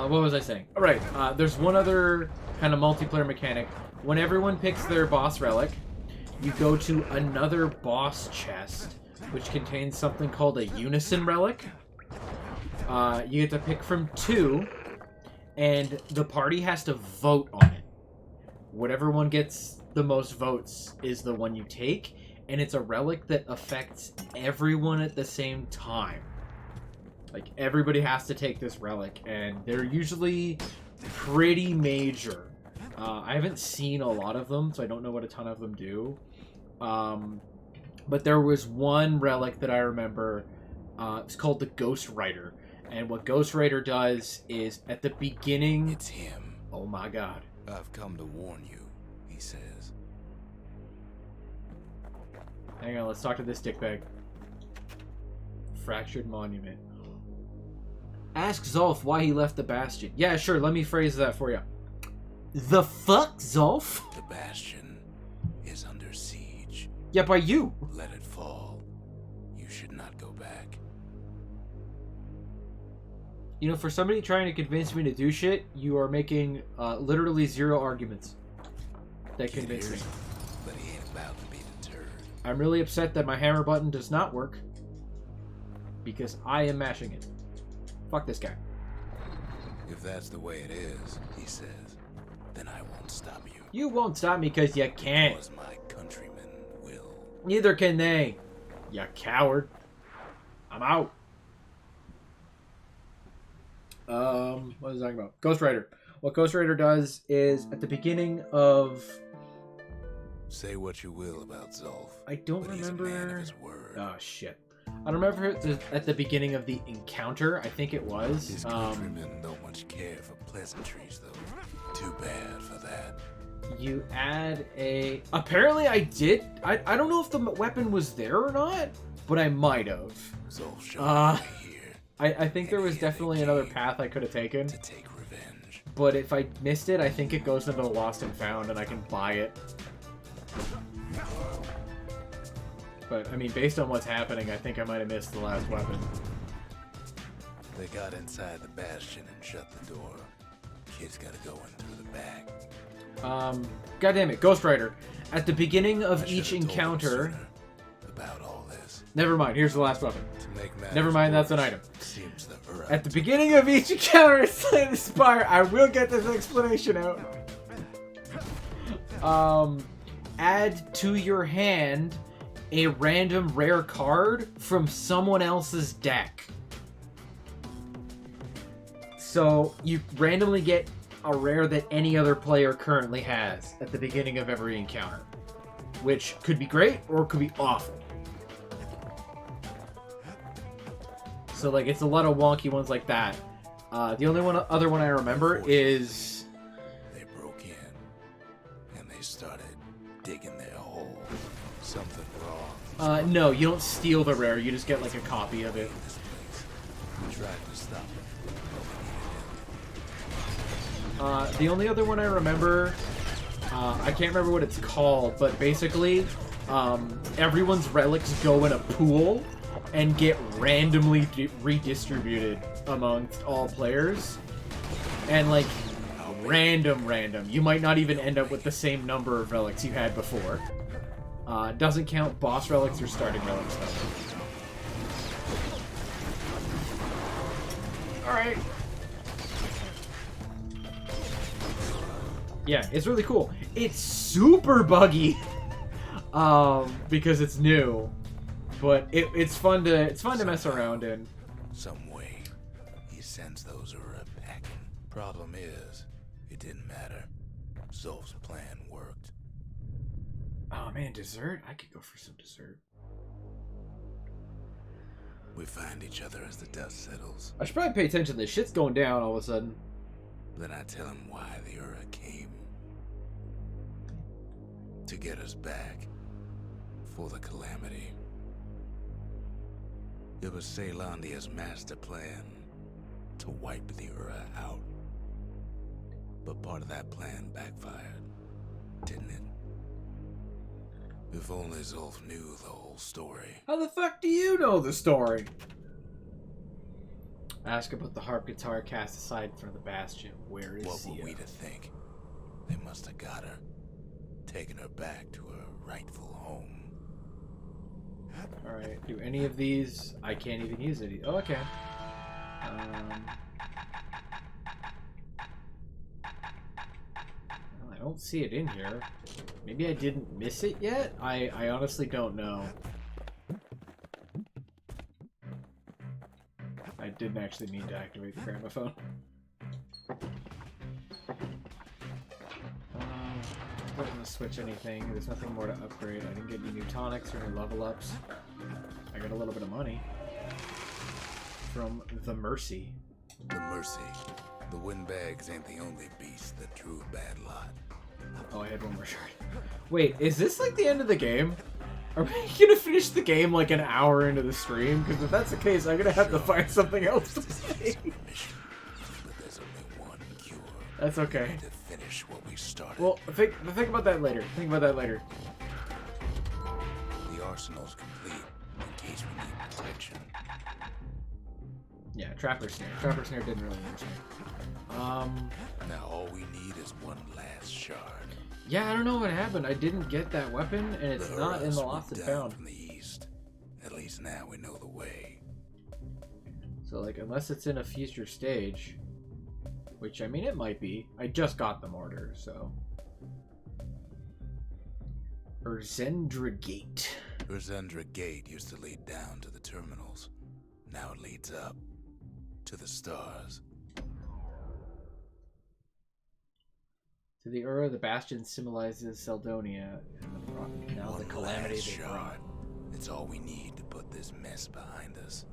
What was I saying? All right, there's one other kind of multiplayer mechanic. When everyone picks their boss relic, you go to another boss chest, which contains something called a Unison Relic. You get to pick from 2, and the party has to vote on it. Whatever one gets the most votes is the one you take, and it's a relic that affects everyone at the same time. Like, everybody has to take this relic, and they're usually pretty major. I haven't seen a lot of them, so I don't know what a ton of them do. But there was one relic that I remember. It's called the Ghost Rider. And what Ghost Rider does is, at the beginning... It's him. Oh my god. I've come to warn you, he says. Hang on, let's talk to this dickbag. Fractured Monument. Ask Zolf why he left the Bastion. Yeah, sure, let me phrase that for you. The fuck, Zolf? The Bastion is under siege. Yeah, by you. Let it fall. You should not go back. You know, for somebody trying to convince me to do shit, you are making literally 0 arguments that convince me. But he ain't about to be deterred. I'm really upset that my hammer button does not work because I am mashing it. Fuck this guy. If that's the way it is, he says, then I won't stop you. You won't stop me because you can't. Because my countrymen will. Neither can they. You coward. I'm out. What was I talking about? Ghost Rider. What Ghost Rider does is, at the beginning of... Say what you will about Zolf. I don't but he's a remember... man of his word. Oh, shit. I don't remember if it was at the beginning of the encounter. I think it was. His countrymen don't much care for pleasantries, though. Too bad for that. You add a... Apparently I did. I don't know if the weapon was there or not, but I might have. Zolf showed me here. I think there was definitely another path I could have taken. To take revenge. But if I missed it, I think it goes into Lost and Found and I can buy it. But, I mean, based on what's happening, I think I might have missed the last weapon. They got inside the Bastion and shut the door. Kid's gotta go in through the back. God damn it, Ghost Rider. At the beginning of each encounter... About all this. Never mind, here's the last weapon. To make Never mind, that's an item. Seems the At the beginning of each encounter in Slay the Spire, I will get this explanation out. Add to your hand a random rare card from someone else's deck. So you randomly get a rare that any other player currently has at the beginning of every encounter, which could be great or could be awful. So like it's a lot of wonky ones like that. The only other one I remember is they broke in and they started digging their hole. Something wrong. No, you don't steal the rare. You just get like a copy of it. We tried to stop it. The only other one I remember, I can't remember what it's called, but basically, everyone's relics go in a pool and get randomly redistributed amongst all players. And like, random. You might not even end up with the same number of relics you had before. Doesn't count boss relics or starting relics though. Alright. Yeah, it's really cool. It's super buggy. Because it's new. But it's fun to mess around in. Some way, he sends those Ura packing. Problem is, it didn't matter. Zolf's plan worked. Oh man, dessert? I could go for some dessert. We find each other as the dust settles. I should probably pay attention. This shit's going down all of a sudden. Then I tell him why the Ura came. To get us back. For the Calamity. It was Caelandia's master plan to wipe the Ura out. But part of that plan backfired, didn't it? If only Zolf knew the whole story. How the fuck do you know the story? Ask about the harp guitar cast aside in front of the Bastion. Where is What were Sia? we to think? They must have got her. Taken her back to her rightful home. Alright, do any of these... I can't even use it. Oh, I can. Well, I don't see it in here. Maybe I didn't miss it yet? I honestly don't know. I didn't actually mean to activate the gramophone. Doesn't switch anything. There's nothing more to upgrade. I didn't get any new tonics or any level ups. I got a little bit of money from the Mercy. The Mercy. The windbags ain't the only beast that drew a bad lot. Oh, I had one more shard. Wait, is this like the end of the game? Are we gonna finish the game like an hour into the stream? Because if that's the case, I'm gonna have to find something else to play. But there's only one cure. That's okay. To finish what we started. Well, think about that later. Think about that later. The arsenal's complete in case we need protection. Yeah, Trapper Snare. Trapper Snare didn't really understand. Now all we need is one last shard. Yeah, I don't know what happened. I didn't get that weapon, and it's not in the Lost and Found. From the east. At least now we know the way. So, like, unless it's in a future stage, which, I mean, it might be. I just got the mortar, so. Urzendra Gate. Urzendra Gate used to lead down to the terminals. Now it leads up to the stars. To the Ura, the Bastion symbolizes Seldonia, and now the calamity they brought. It's all we need to put this mess behind us.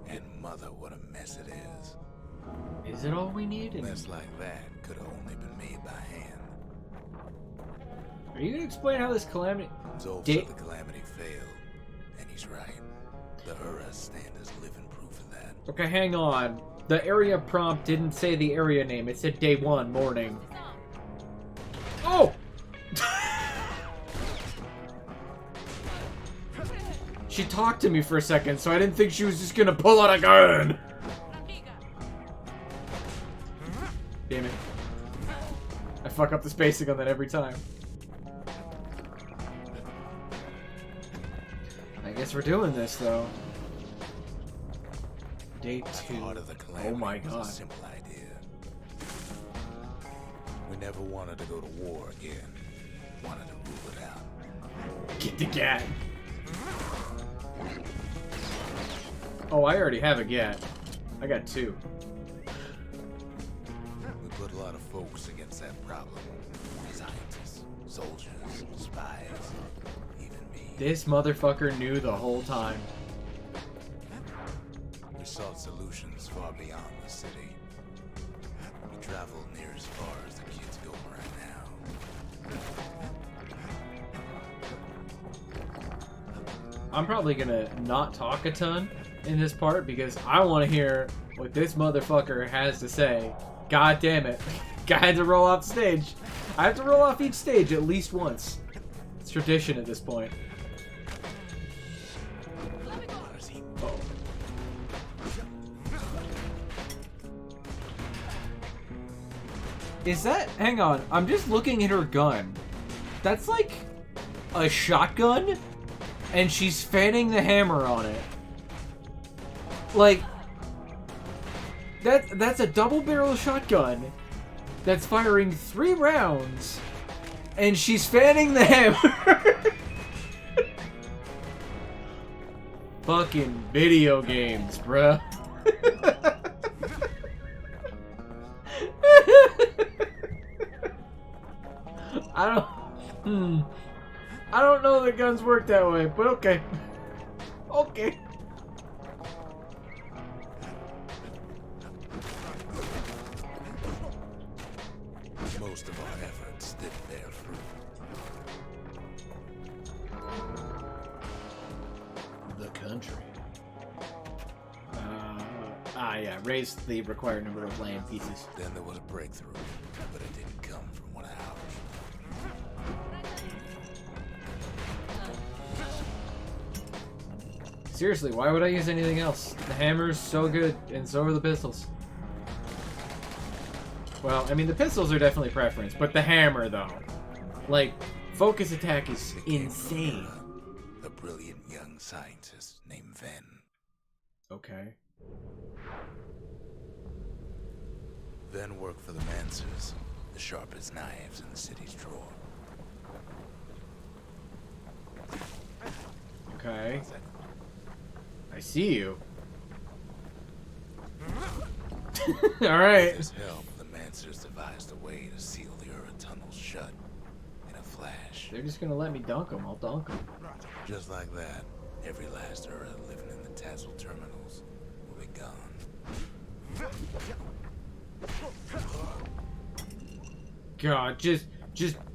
And mother, what a mess it is. Is it all we need? A mess like that could have only been made by hand. Are you gonna explain how this calamity? Zolf said the calamity failed, and he's right. The Uras stand as living proof of that. Okay, hang on. The area prompt didn't say the area name. It said day 1 morning. Oh! She talked to me for a second, so I didn't think she was just gonna pull out a gun. Damn it. I fuck up the spacing on that every time. I guess we're doing this, though. Day 2. Oh my god. A simple idea. We never wanted to go to war again. Wanted to rule it out. Get the gat. Oh, I already have a gat. I got 2. We put a lot of folks against that problem. Scientists, soldiers, spies, even me. This motherfucker knew the whole time. We sought solutions far beyond the city. We traveled near as far as the kids go right now. I'm probably gonna not talk a ton in this part because I want to hear what this motherfucker has to say. God damn it. Guy had to roll off stage. I have to roll off each stage at least once. It's tradition at this point. Uh-oh. Is that... Hang on. I'm just looking at her gun. That's like a shotgun, and she's fanning the hammer on it. Like, that's a double-barrel shotgun that's firing 3 rounds, and she's fanning the hammer. Fucking video games, bruh. I don't know that guns work that way, but okay. Okay. Most of our efforts didn't bear fruit. The country. Yeah, raise the required number of land pieces. Then there was a breakthrough, but it didn't come from one house. Seriously, why would I use anything else? The hammer's so good, and so are the pistols. Well, I mean, the pistols are definitely preference, but the hammer, though. Like, focus attack is insane. A brilliant young scientist named Ven. Okay. Ven worked for the Mancers, the sharpest knives in the city's drawer. Okay. I see you. Alright. With his help, the Mancers devised a way to seal the Ura tunnels shut in a flash. They're just gonna let me dunk them. I'll dunk them. Just like that, every last Ura living in the Tassel terminals will be gone. God, just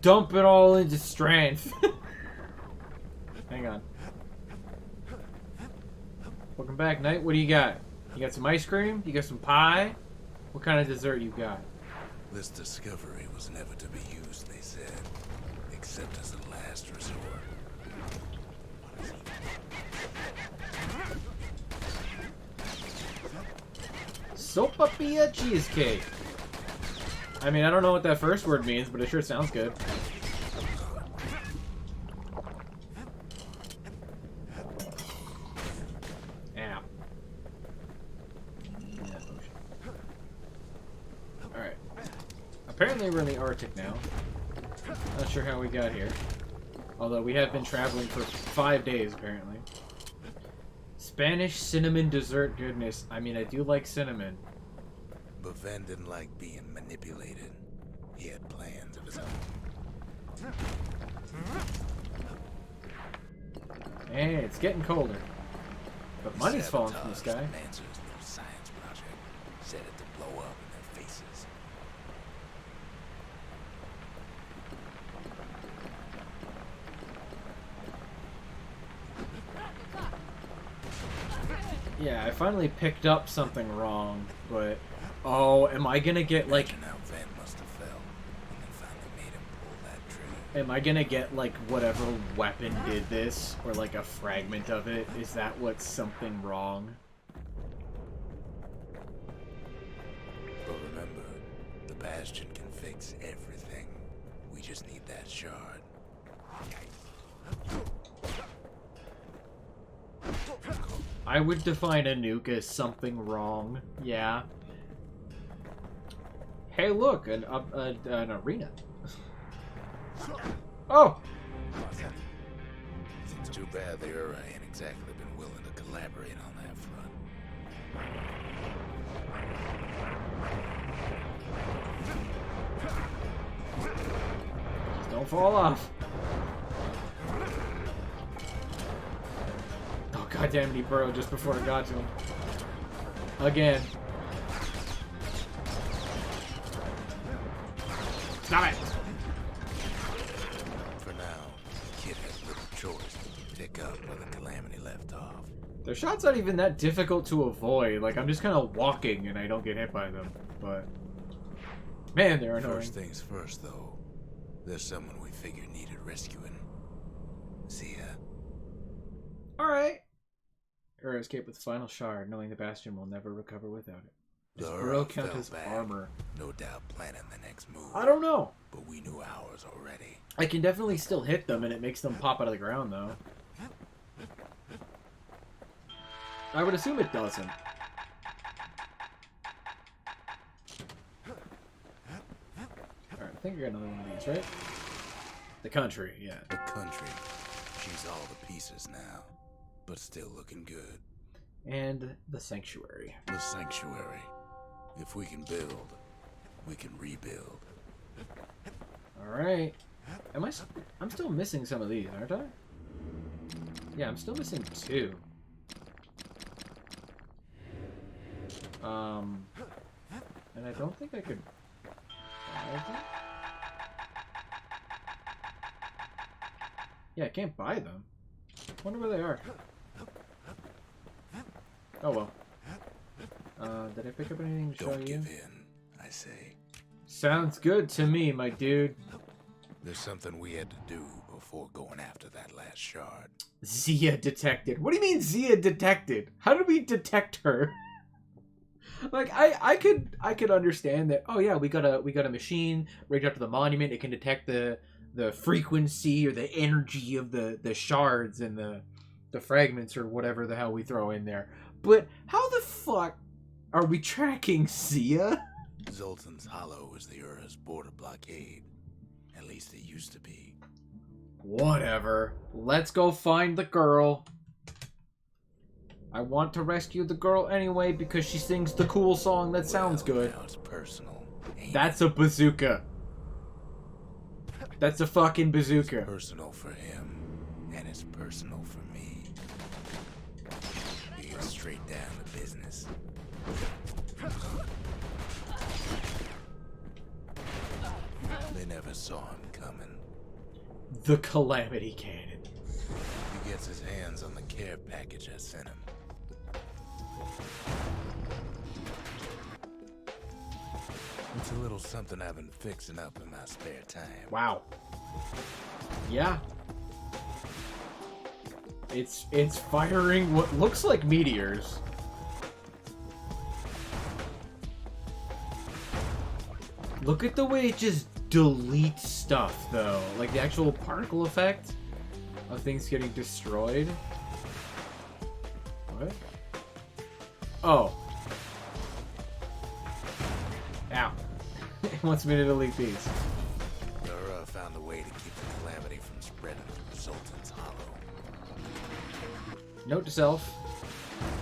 dump it all into strength. Hang on. Welcome back, Knight. What do you got? You got some ice cream? You got some pie? What kind of dessert you got? This discovery was never to be used, they said, except as a last resort. Sopapilla cheesecake. I mean, I don't know what that first word means, but it sure sounds good. Ow. Alright. Apparently we're in the Arctic now. Not sure how we got here. Although we have been traveling for 5 days, apparently. Spanish cinnamon dessert goodness. I mean, I do like cinnamon. But Ven didn't like being manipulated. He had plans of his own. Hey, it's getting colder. But money's falling from the Sabotaged sky. Mancer's new science project, set it to blow up in their faces. Yeah, I finally picked up something wrong, but... Oh, am I gonna get, like... Imagine how Ven must have felt when they finally made him pull that trigger. Am I gonna get, like, whatever weapon did this? Or, like, a fragment of it? Is that what's something wrong? But remember, the Bastion can fix everything. We just need that shard. I would define a nuke as something wrong. Yeah. Hey, look! An arena. Oh! It's too bad the Ura ain't exactly been willing to collaborate on that front. Just don't fall off. Oh, goddamn it, he burrowed just before I got to him. Again. Stop it! For now, the kid has little choice to pick up where the Calamity left off. Their shots aren't even that difficult to avoid. Like, I'm just kind of walking and I don't get hit by them. But, man, they're annoying. First things first, though. There's someone we figured needed rescuing. See ya. Alright. Or escape with the final shard, knowing the Bastion will never recover without it. Does The burrow Ura count fell as back, armor? No doubt planning the next move. I don't know. But we knew ours already. I can definitely still hit them and it makes them pop out of the ground, though. I would assume it doesn't. Alright, I think I got another one of these, right? The country, yeah. The country. She's all the pieces now. But still looking good. And the sanctuary. The sanctuary. If we can build, we can rebuild. Alright. I'm still missing some of these, aren't I? Yeah, I'm still missing 2. And I don't think I could buy them. Yeah, I can't buy them. Wonder where they are. Oh well. Did I pick up anything to show Don't you? give in, I say. Sounds good to me, my dude. There's something we had to do before going after that last shard. Zia detected. What do you mean Zia detected? How did we detect her? Like I could understand that. Oh yeah, we got a machine rigged up to the monument. It can detect the frequency or the energy of the shards and the fragments or whatever the hell we throw in there. But how the fuck are we tracking Zia? Zoltan's Hollow is the Ura's border blockade. At least it used to be. Whatever. Let's go find the girl. I want to rescue the girl anyway because she sings the cool song that sounds good. Now it's personal. That's a bazooka. That's a fucking bazooka. It's personal for him, and it's personal for me. We get straight down to business. They never saw him coming. The Calamity Cannon. He gets his hands on the care package I sent him. It's a little something I've been fixing up in my spare time. Wow. Yeah. It's firing what looks like meteors. Look at the way it just deletes stuff, though. Like the actual particle effect of things getting destroyed. What? Oh. Ow. It wants me to delete these. Ura found a way to keep the calamity from spreading through Zoltan's Hollow. Note to self.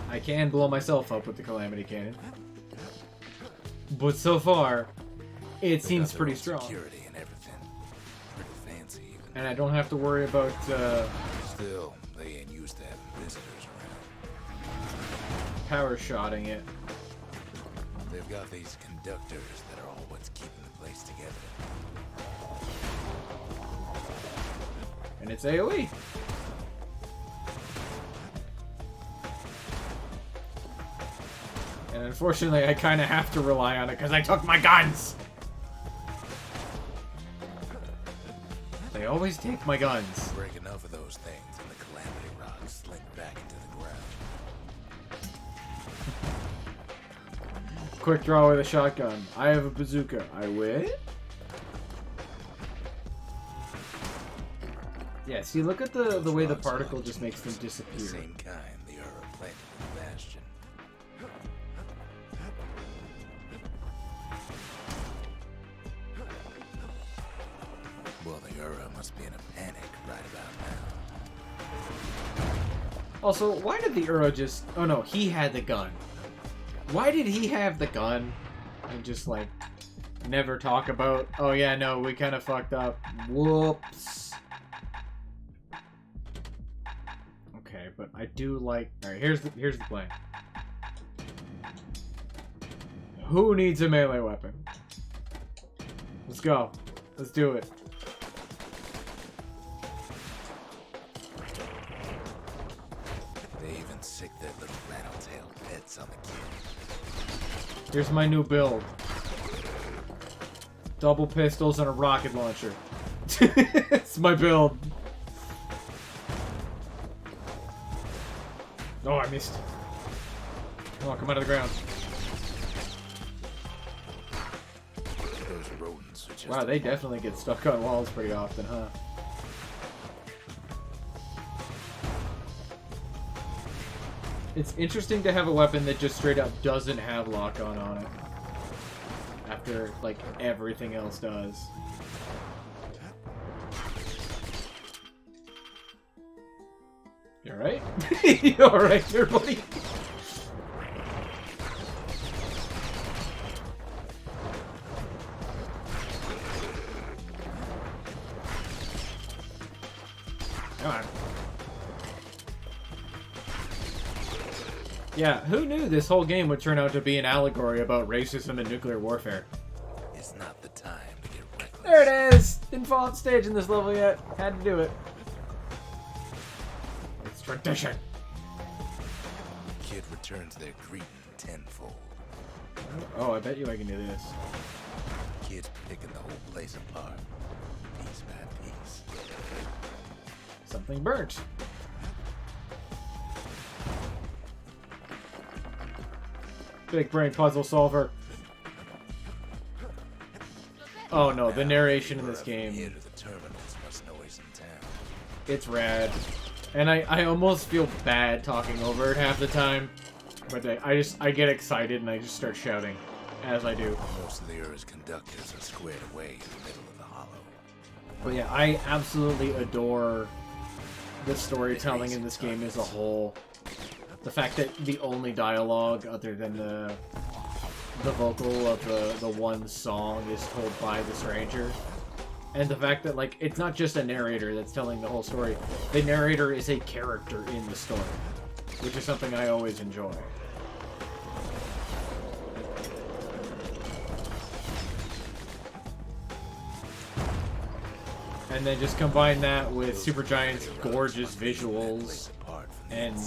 I can blow myself up with the Calamity Cannon. But so far, it seems Got their pretty own strong. Security and everything. Pretty fancy even. And I don't have to worry about, Still, they ain't used to having visitors around. power shotting it. They've got these conductors that are all what's keeping the place together. And it's AoE. And unfortunately, I kind of have to rely on it because I took my guns. They always take my guns. Break enough of those things and the Calamity Rockets slink back into the ground. Quick draw with a shotgun. I have a bazooka. I win? Yeah, see, look at the way the particle just makes them The disappear. same kind the Ura planted in Bastion. Well, the Ura must be in a panic right about now. Also, why did the Uro just... Oh no, he had the gun. Why did he have the gun? And just, like, never talk about, oh yeah, no, we kind of fucked up. Whoops. Okay, but I do like... Alright, here's the plan. Who needs a melee weapon? Let's go. Let's do it. They even sick their little rattletail pets on the kid. Here's my new build. Double pistols and a rocket launcher. It's my build. Oh, I missed. Come on, come out of the ground. Those rodents are just Wow, they definitely get stuck on walls pretty often, huh? It's interesting to have a weapon that just straight up doesn't have lock-on on it. After, like, everything else does. You alright? You alright there, buddy? Come on. Yeah, who knew this whole game would turn out to be an allegory about racism and nuclear warfare? It's not the time to get reckless. There it is! Didn't fall off stage in this level yet. Had to do it. It's tradition. Kid returns their greeting tenfold. Oh, I bet you I can do this. Kid's picking the whole place apart, piece by piece. Something burnt. Big brain puzzle solver. Oh no, the narration in this game. It's rad. And I almost feel bad talking over it half the time. But I get excited and I just start shouting as I do. Most of the Earth's conductors are squared away in the middle of the hollow. But yeah, I absolutely adore the storytelling in this game as a whole. The fact that the only dialogue other than the vocal of the one song is told by the stranger. And the fact that, like, it's not just a narrator that's telling the whole story. The narrator is a character in the story, which is something I always enjoy. And then just combine that with Supergiant's gorgeous visuals and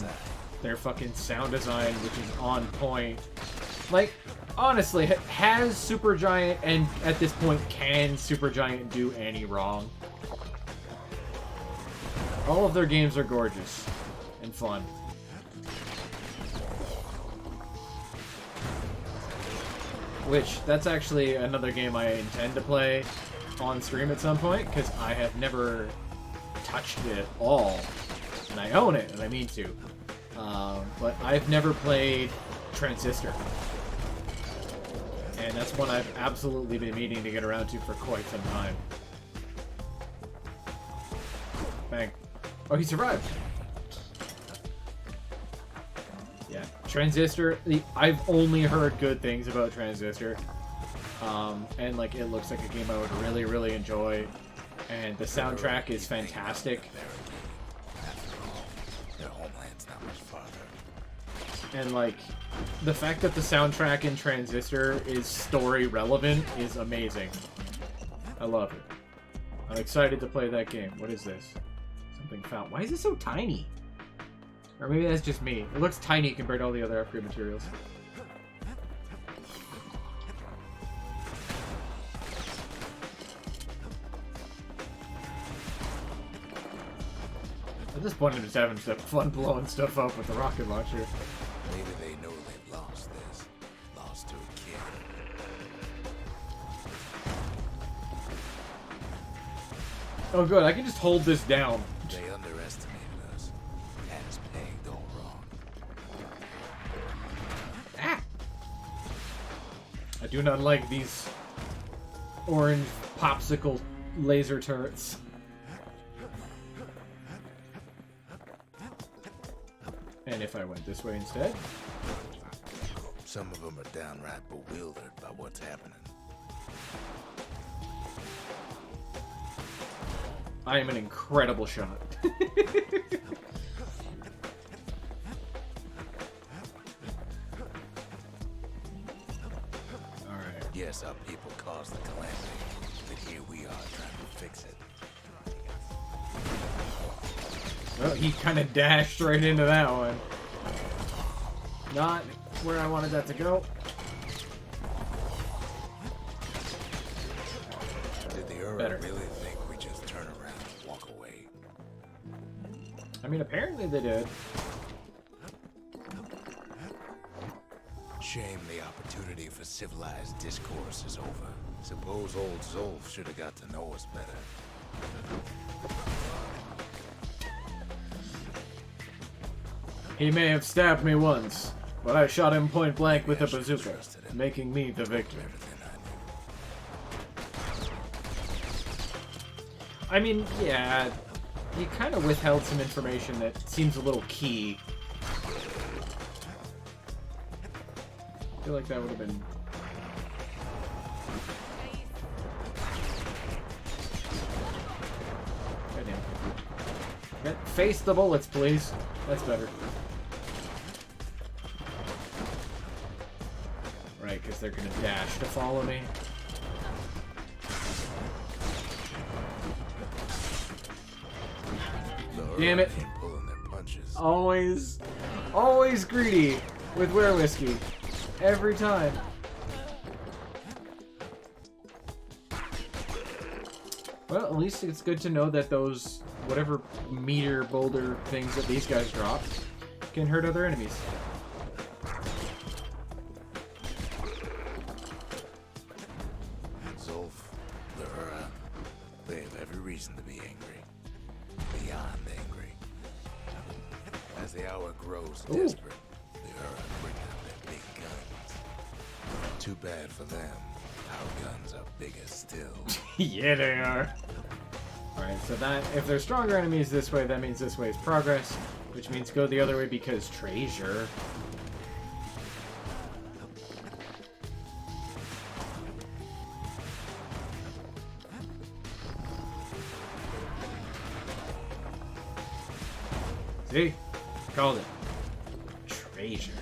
their fucking sound design, which is on point. Like, honestly, has Supergiant, and at this point, can Supergiant do any wrong? All of their games are gorgeous and fun. Which, that's actually another game I intend to play on stream at some point, because I have never touched it at all. And I own it, and I mean to. But I've never played Transistor. And that's one I've absolutely been meaning to get around to for quite some time. Bang. Oh, he survived! Yeah, Transistor, I've only heard good things about Transistor. And like, it looks like a game I would really, really enjoy. And the soundtrack is fantastic. Their homeland's not much farther. And like, the fact that the soundtrack in Transistor is story relevant is amazing. I love it. I'm excited to play that game. What is this? Something found. Why is it so tiny? Or maybe that's just me. It looks tiny compared to all the other upgrade materials. At this point, I'm just having fun blowing stuff up with the rocket launcher. Maybe they know they've lost this. Lost to a kid. Oh good, I can just hold this down. They underestimated us. Had us pegged all wrong. Ah! I do not like these orange popsicle laser turrets. And if I went this way instead? Some of them are downright bewildered by what's happening. I am an incredible shot. Alright. Yes, our people caused the calamity, but here we are trying to fix it. Well, he kind of dashed right into that one. Not where I wanted that to go. Did the Earl really think we just turn around and walk away? I mean, apparently they did. Shame the opportunity for civilized discourse is over. Suppose old Zolf should have got to know us better. He may have stabbed me once, but I shot him point blank with a bazooka, making me the victor. I mean, yeah, you kind of withheld some information that seems a little key. I feel like that would have been... Goddamn. Face the bullets, please. That's better. Right, because they're gonna dash to follow me. Damn it. Always greedy with Were Whiskey. Every time. Well, at least it's good to know that those whatever meteor boulder things that these guys drop can hurt other enemies. Zolf, Ura, they have every reason to be angry. Beyond angry. As the hour grows desperate, the Ura bring out their big guns. Too bad for them. Our guns are bigger still. Yeah, they are. Alright, so that if there's stronger enemies this way, that means this way is progress, which means go the other way because treasure. See? Called it. Treasure.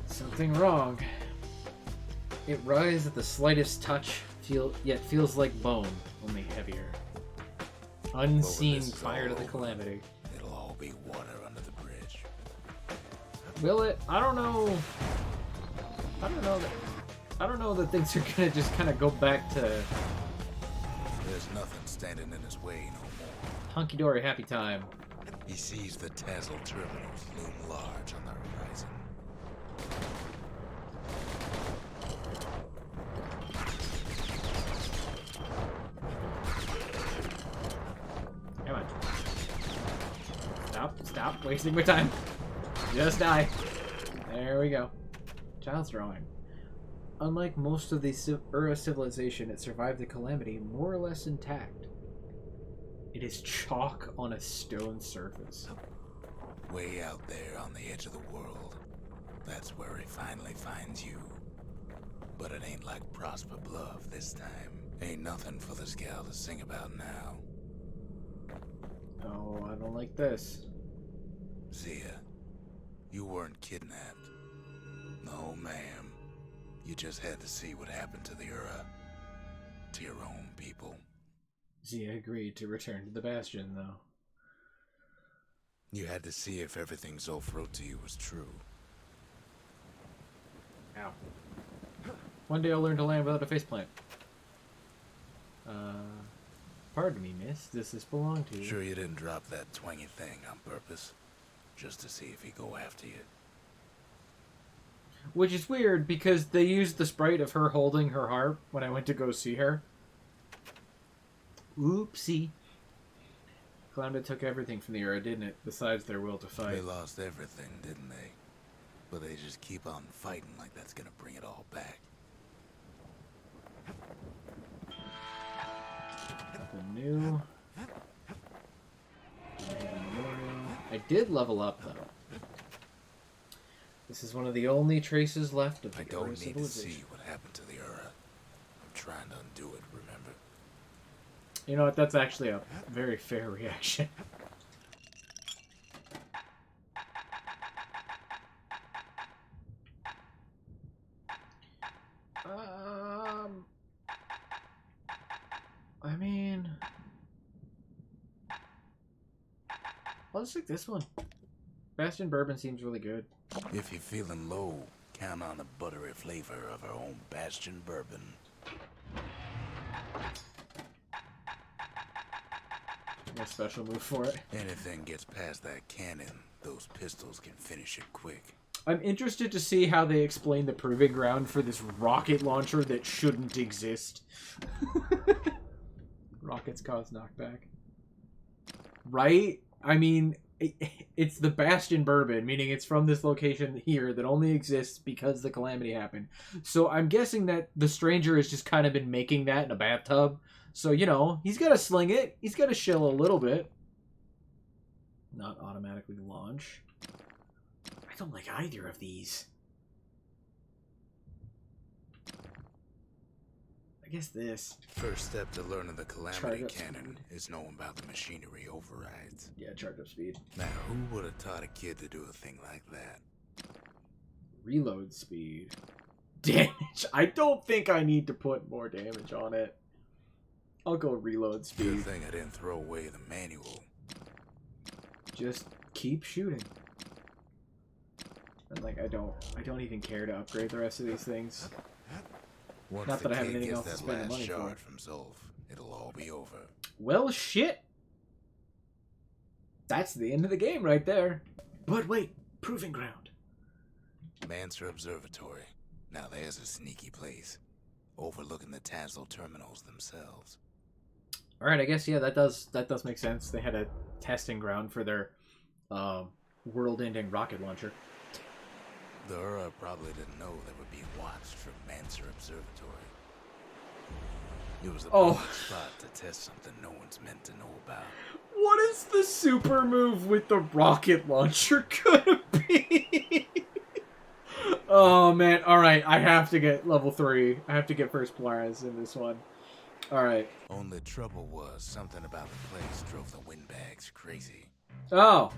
Something wrong. It rises at the slightest touch, yet feels like bone, only heavier. Unseen fire to the Calamity. It'll all be water under the bridge. Will it? I don't know. I don't know that things are gonna just kind of go back to There's nothing standing in his way no more. hunky-dory happy time. He sees the Tazzle terminals loom large on the horizon. Come on. Stop wasting my time. Just die. There we go. Child's drawing. Unlike most of the Ura civilization, it survived the Calamity more or less intact. It is chalk on a stone surface. Way out there on the edge of the world. That's where he finally finds you. But it ain't like Prosper Bluff this time. Ain't nothing for this gal to sing about now. Oh, I don't like this. Zia, you weren't kidnapped. No, ma'am. You just had to see what happened to the Ura. To your own people. Zia agreed to return to the Bastion, though. You had to see if everything Zolf wrote to you was true. Ow. One day I'll learn to land without a faceplant. Pardon me, miss. Does this belong to you? Sure you didn't drop that twangy thing on purpose? Just to see if he'd go after you. Which is weird, because they used the sprite of her holding her harp when I went to go see her. Oopsie. Calamity took everything from the Ura, didn't it? Besides their will to fight. They lost everything, didn't they? But they just keep on fighting like that's gonna bring it all back. Nothing new. I did level up, though. This is one of the only traces left of the I don't need to civilization. see what happened to the Ura. I'm trying to undo it, remember? You know what? That's actually a very fair reaction. I mean, I'll just take this one. Bastion Bourbon seems really good. If you're feeling low, count on the buttery flavor of our own Bastion Bourbon. No special move for it. Anything gets past that cannon, those pistols can finish it quick. I'm interested to see how they explain the proving ground for this rocket launcher that shouldn't exist. Rockets cause knockback. Right? I mean, it's the Bastion Bourbon, meaning it's from this location here that only exists because the Calamity happened. So I'm guessing that the stranger has just kind of been making that in a bathtub. So, you know, he's got to sling it. He's got to shill a little bit. Not automatically launch. I don't like either of these. I guess this. First step to learning the Charge Calamity up cannon is knowing about the machinery overrides. Yeah, charge up speed. Now, who would have taught a kid to do a thing like that? Reload speed. Damage. I don't think I need to put more damage on it. I'll go reload Good speed. thing I didn't throw away the manual. Just keep shooting. And like I don't even care to upgrade the rest of these things. Once Not the that I have kid anything gets else to that spend the last money for. shard from Zolf, it'll all be over. Well, shit. That's the end of the game right there. But wait, Proving Ground. Manser Observatory. Now there's a sneaky place, overlooking the Tassel terminals themselves. All right, I guess yeah, that does make sense. They had a testing ground for their world-ending rocket launcher. The Ura probably didn't know they would be watched from Manser Observatory. It was a perfect spot to test something no one's meant to know about. What is the super move with the rocket launcher gonna be? Oh man! All right, I have to get level 3. I have to get first Polaris in this one. All right. Only trouble was something about the place drove the windbags crazy. Oh.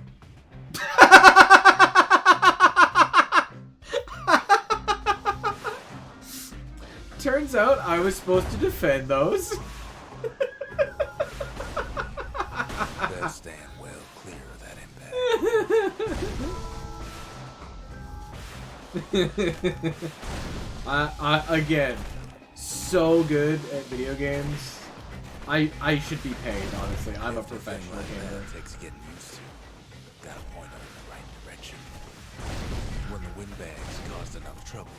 Turns out I was supposed to defend those. Best stand well clear of that impact. I again, so good at video games. I should be paid, honestly. I'm a professional gamer. Takes getting used to. Gotta point them in the right direction. When the windbags caused enough trouble,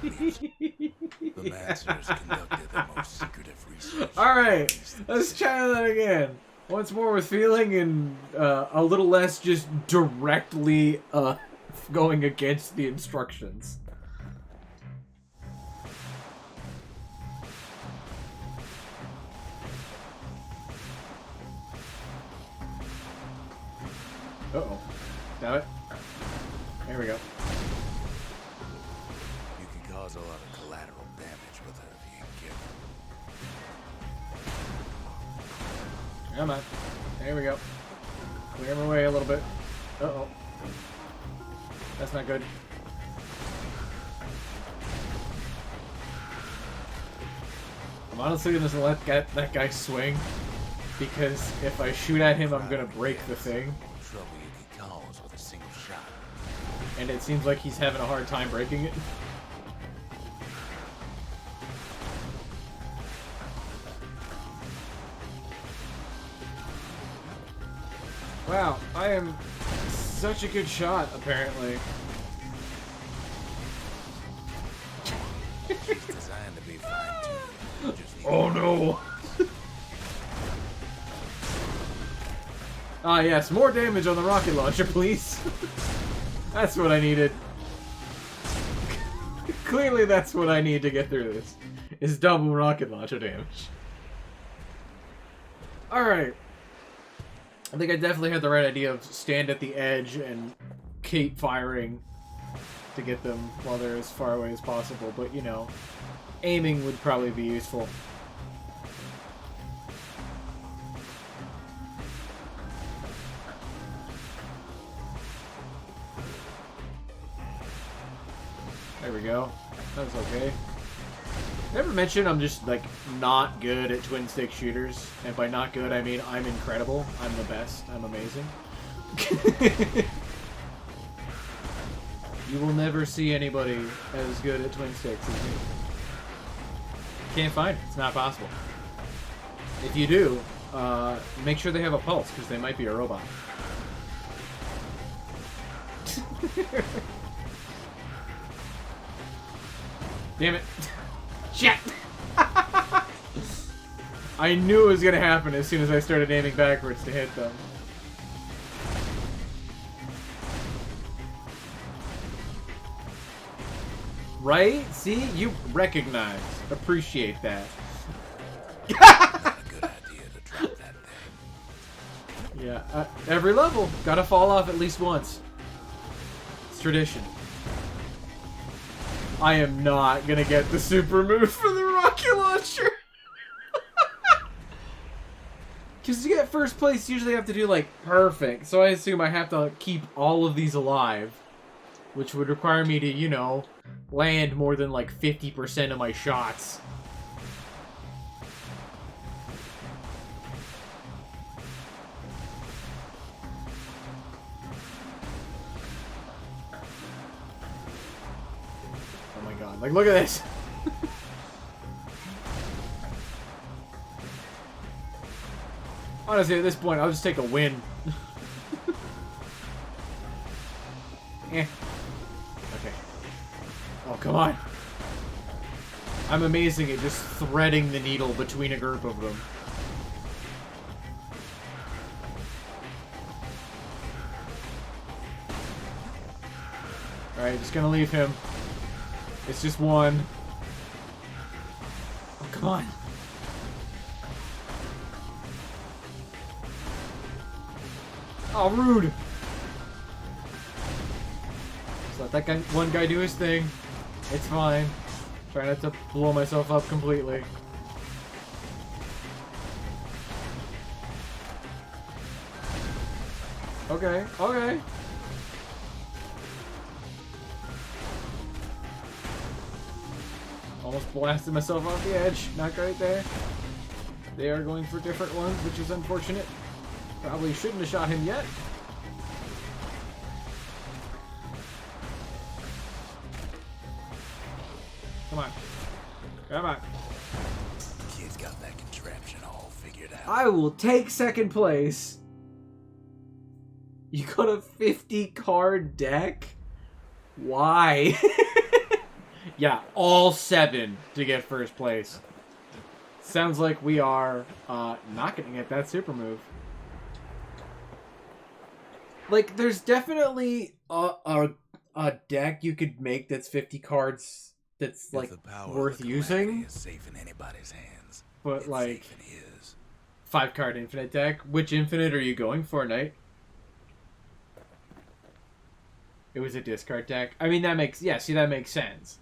the Masters conducted the most secretive research. Alright, let's try that again. Once more with feeling and a little less just directly going against the instructions. Uh-oh. Damn it. There we go. You can cause a lot of collateral damage with her if you ain't careful. Come on. There we go. Clear my way a little bit. Uh-oh. That's not good. I'm honestly gonna just let that guy swing, because if I shoot at him, I'm gonna break the thing. Trouble you could cause with a single shot. And it seems like he's having a hard time breaking it. Wow, I am such a good shot, apparently. She's designed to be fine-tuned. Oh no! Ah yes, more damage on the rocket launcher, please. That's what I needed. Clearly that's what I need to get through this, is double rocket launcher damage. Alright. I think I definitely had the right idea of stand at the edge and keep firing to get them while they're as far away as possible, but you know, aiming would probably be useful. There we go. That was okay. Never mention I'm just, like, not good at twin-stick shooters. And by not good, I mean I'm incredible. I'm the best. I'm amazing. You will never see anybody as good at twin-sticks as me. Can't find it. It's not possible. If you do, make sure they have a pulse, because they might be a robot. Damn it. Shit! I knew it was gonna happen as soon as I started aiming backwards to hit them. Right? See? You recognize. Appreciate that. Not a good idea to drop that thing. Yeah, every level. Gotta fall off at least once. It's tradition. I am not gonna get the super move for the rocket launcher. Because to get first place, you usually have to do, like, perfect. So I assume I have to keep all of these alive. Which would require me to, you know, land more than, like, 50% of my shots. Oh my god. Like, look at this. Honestly, at this point, I'll just take a win. Eh. Okay. Oh, come on. I'm amazing at just threading the needle between a group of them. Alright, just gonna leave him. It's just one. Oh, come on. Oh, rude. Just let that guy, one guy do his thing. It's fine. Try not to blow myself up completely. Okay, okay. Almost blasted myself off the edge. Not great there. They are going for different ones, which is unfortunate. Probably shouldn't have shot him yet. Come on. Come on. Kid's got that contraption all figured out. I will take second place. You got a 50 card deck? Why? Yeah, all 7 to get first place. Sounds like we are not going to get that super move. Like, there's definitely a deck you could make that's 50 cards that's, like, worth using. Is safe in anybody's hands. But, it's like, safe in his. 5-card infinite deck. Which infinite are you going for, Knight? It was a discard deck. I mean, that makes... Yeah, see, that makes sense.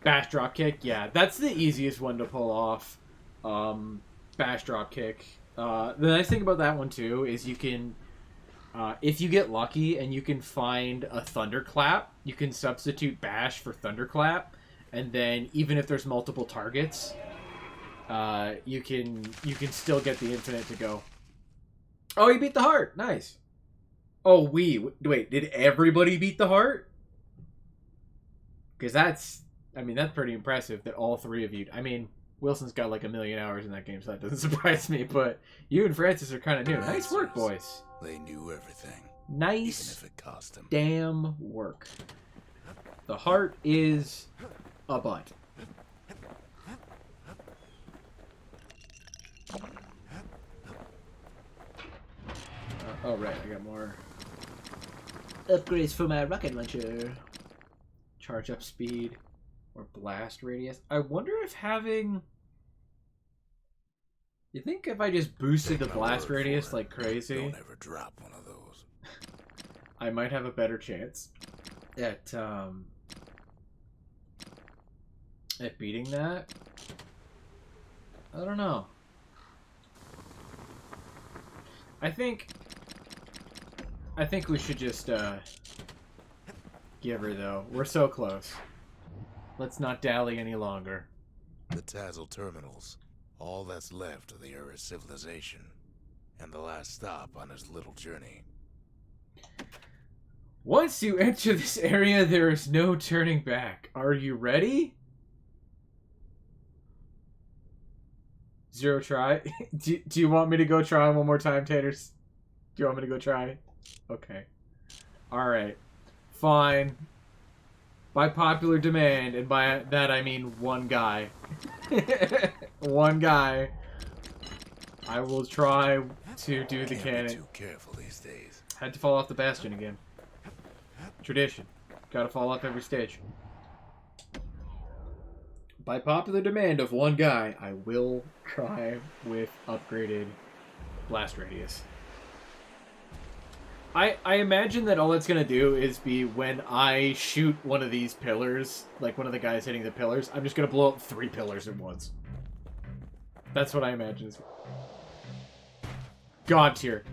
Bash drop kick, yeah, that's the easiest one to pull off. Bash drop kick. The nice thing about that one too is you can, if you get lucky and you can find a thunderclap, you can substitute bash for thunderclap, and then even if there's multiple targets, you can still get the infinite to go. Oh, he beat the heart, nice. Oh, wait, did everybody beat the heart? Because that's pretty impressive that all 3 of you... I mean, Wilson's got like 1 million hours in that game, so that doesn't surprise me, but you and Francis are kind of new. Nice work, boys. They knew everything. Nice even if it cost them. damn work. The heart is a butt. Oh, right, I got more upgrades for my rocket launcher. Charge up speed. Or blast radius. I wonder if having... You think if I just boosted the blast radius like crazy... Don't ever drop one of those. I might have a better chance at beating that? I don't know. I think we should just give her though. We're so close. Let's not dally any longer. The Tazzle terminals. All that's left of the Ura civilization. And the last stop on his little journey. Once you enter this area, there is no turning back. Are you ready? 0 try. Do you want me to go try one more time, Taters? Do you want me to go try? Okay. Alright. Fine. By popular demand, and by that I mean one guy. One guy. I will try to do the cannon. Be too careful these days. Had to fall off the Bastion again. Tradition. Gotta fall off every stage. By popular demand of one guy, I will try with upgraded blast radius. I imagine that all it's going to do is be when I shoot one of these pillars, like one of the guys hitting the pillars, I'm just going to blow up 3 pillars at once. That's what I imagine. God tier.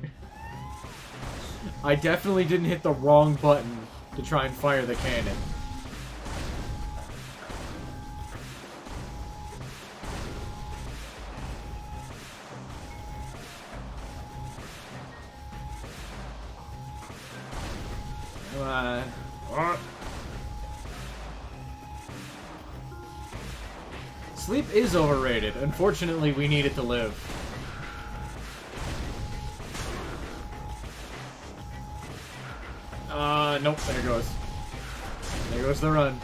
I definitely didn't hit the wrong button to try and fire the cannon. Come on. Sleep is overrated. Unfortunately, we need it to live. Nope, there goes. There goes the run.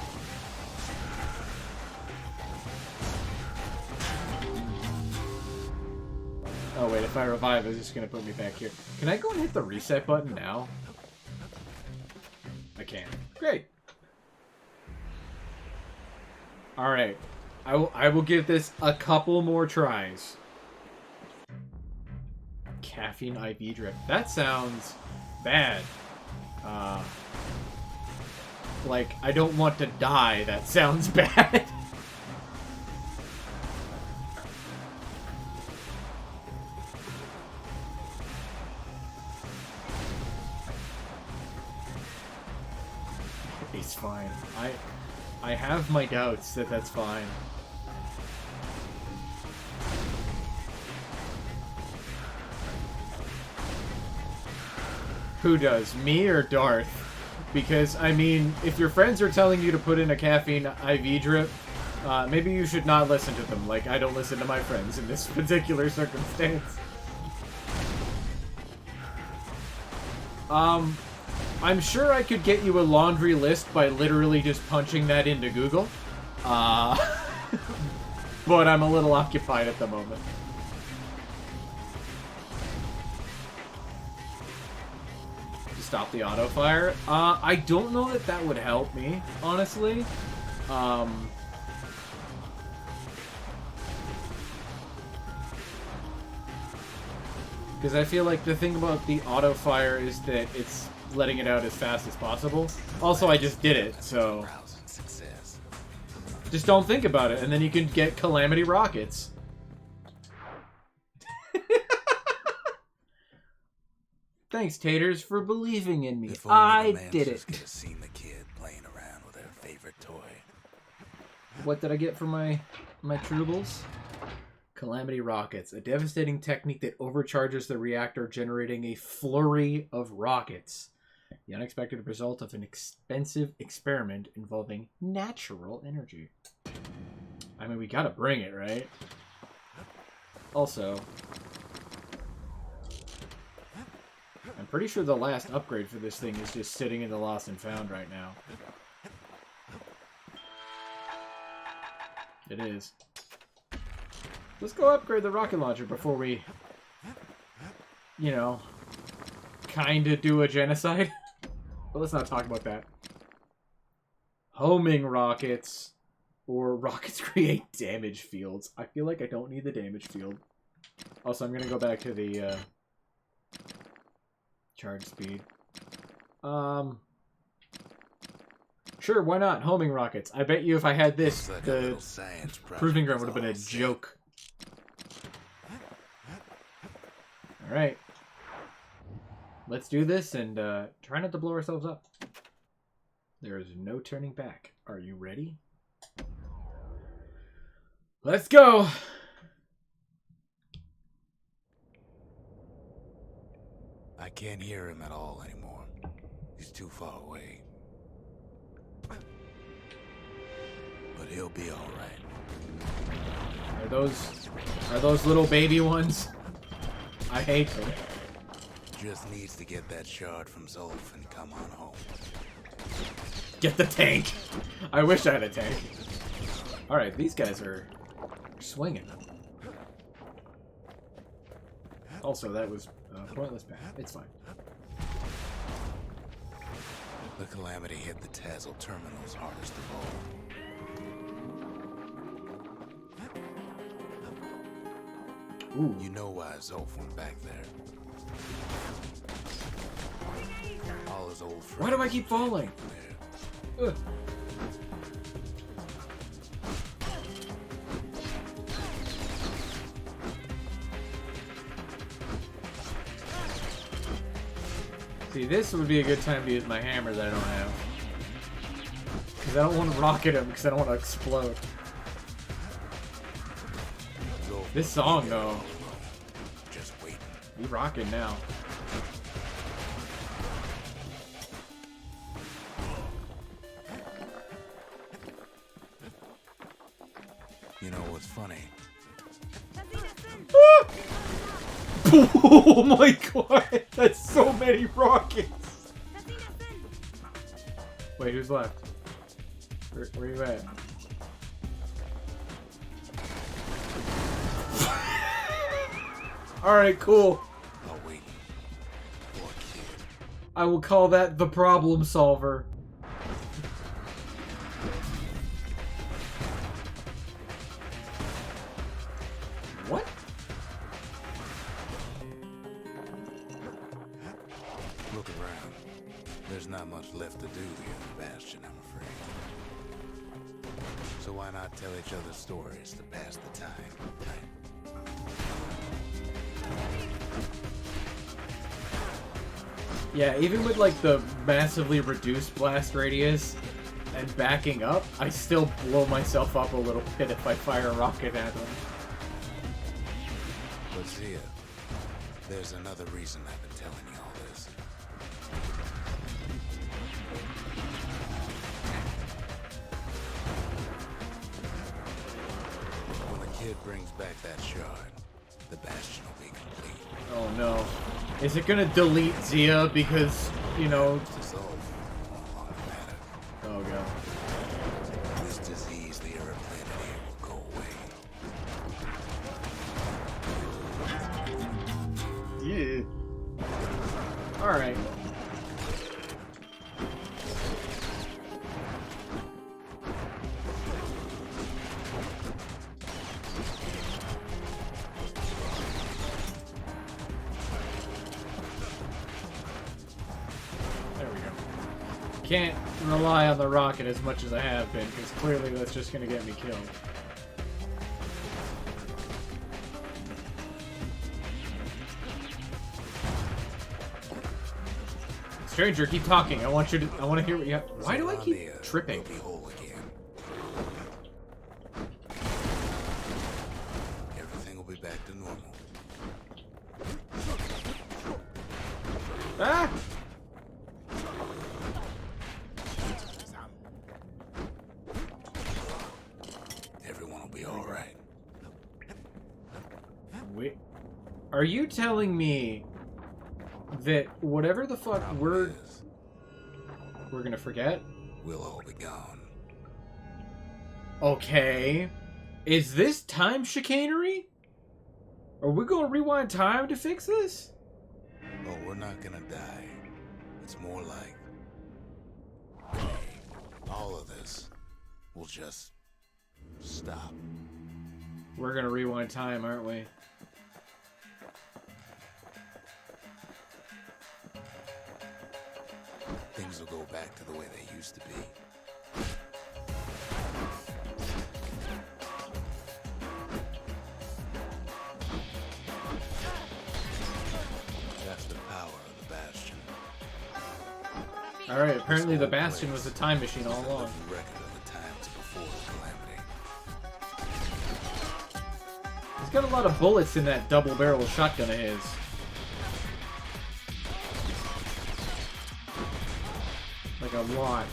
Oh wait, if I revive, it's just gonna put me back here. Can I go and hit the reset button now? I can. Great. Alright. I will give this a couple more tries. Caffeine IV drip. That sounds bad. Like, I don't want to die. That sounds bad. It's fine. I have my doubts that that's fine. Who does? Me or Darth? Because, I mean, if your friends are telling you to put in a caffeine IV drip, maybe you should not listen to them. Like, I don't listen to my friends in this particular circumstance. I'm sure I could get you a laundry list by literally just punching that into Google. But I'm a little occupied at the moment. Stop the auto fire. I don't know that that would help me, honestly. Because I feel like the thing about the auto fire is that it's letting it out as fast as possible. Also, I just did it, so just don't think about it, and then you can get Calamity Rockets. Thanks, Taters, for believing in me. I did it. Could have seen the kid playing around with her favorite toy. What did I get for my Troubles? Calamity Rockets, a devastating technique that overcharges the reactor, generating a flurry of rockets. The unexpected result of an expensive experiment involving natural energy. I mean, we gotta bring it, right? Also, I'm pretty sure the last upgrade for this thing is just sitting in the Lost and Found right now. It is. Let's go upgrade the rocket launcher before we, you know, kind of do a genocide. But let's not talk about that. Homing rockets, or rockets create damage fields. I feel like I don't need the damage field. Also, I'm going to go back to the charge speed. Sure, why not? Homing rockets. I bet you if I had this, Like the proving ground would have been a joke. Alright. Let's do this and try not to blow ourselves up. There is no turning back. Are you ready? Let's go! I can't hear him at all anymore. He's too far away. But he'll be all right. Are those little baby ones? I hate them. Just needs to get that shard from Zolf and come on home. Get the tank! I wish I had a tank. Alright, these guys are swinging. Also, that was pointless bad. It's fine. The Calamity hit the Tazzle terminals hardest of all. Ooh. You know why Zolf went back there. All his old friends. Why do I keep falling? Ugh. See, this would be a good time to use my hammer that I don't have. Because I don't want to rocket him, because I don't want to explode. This song, though. Just wait. We rocking now. You know funny. Oh my god! That's so many rockets! Wait, who's left? Where you at? Alright, cool. Oh, wait. Poor kid. I will call that the problem solver. What? Look around. There's not much left to do here in Bastion, I'm afraid. So why not tell each other stories to pass the time, right? Yeah, even with like the massively reduced blast radius and backing up, I still blow myself up a little bit if I fire a rocket at them. But Zia, there's another reason I've been telling you all this. When the kid brings back that shard, the Bastion will be complete. Oh no. Is it gonna delete Zia because, you know... Dissolve won't long matter. Oh god. This disease the Earth planet here will go away. Yeah. Alright. There we go. Can't rely on the rocket as much as I have been, because clearly that's just gonna get me killed. Stranger, keep talking. I want to hear what you have. Why do I keep tripping? Will be whole again. Everything will be back to normal. Ah! Everyone will be all right. Wait. Are you telling me that whatever the fuck we're gonna forget? We'll all be gone. Okay. Is this time chicanery? Are we gonna rewind time to fix this? Oh, we're not gonna die. It's more like all of this will just stop. We're gonna rewind time, aren't we? Things will go back to the way they used to be. That's the power of the Bastion. Alright, apparently the Bastion was a time machine all along. Living record of the times before the Calamity. He's got a lot of bullets in that double-barrel shotgun of his. Like a lot.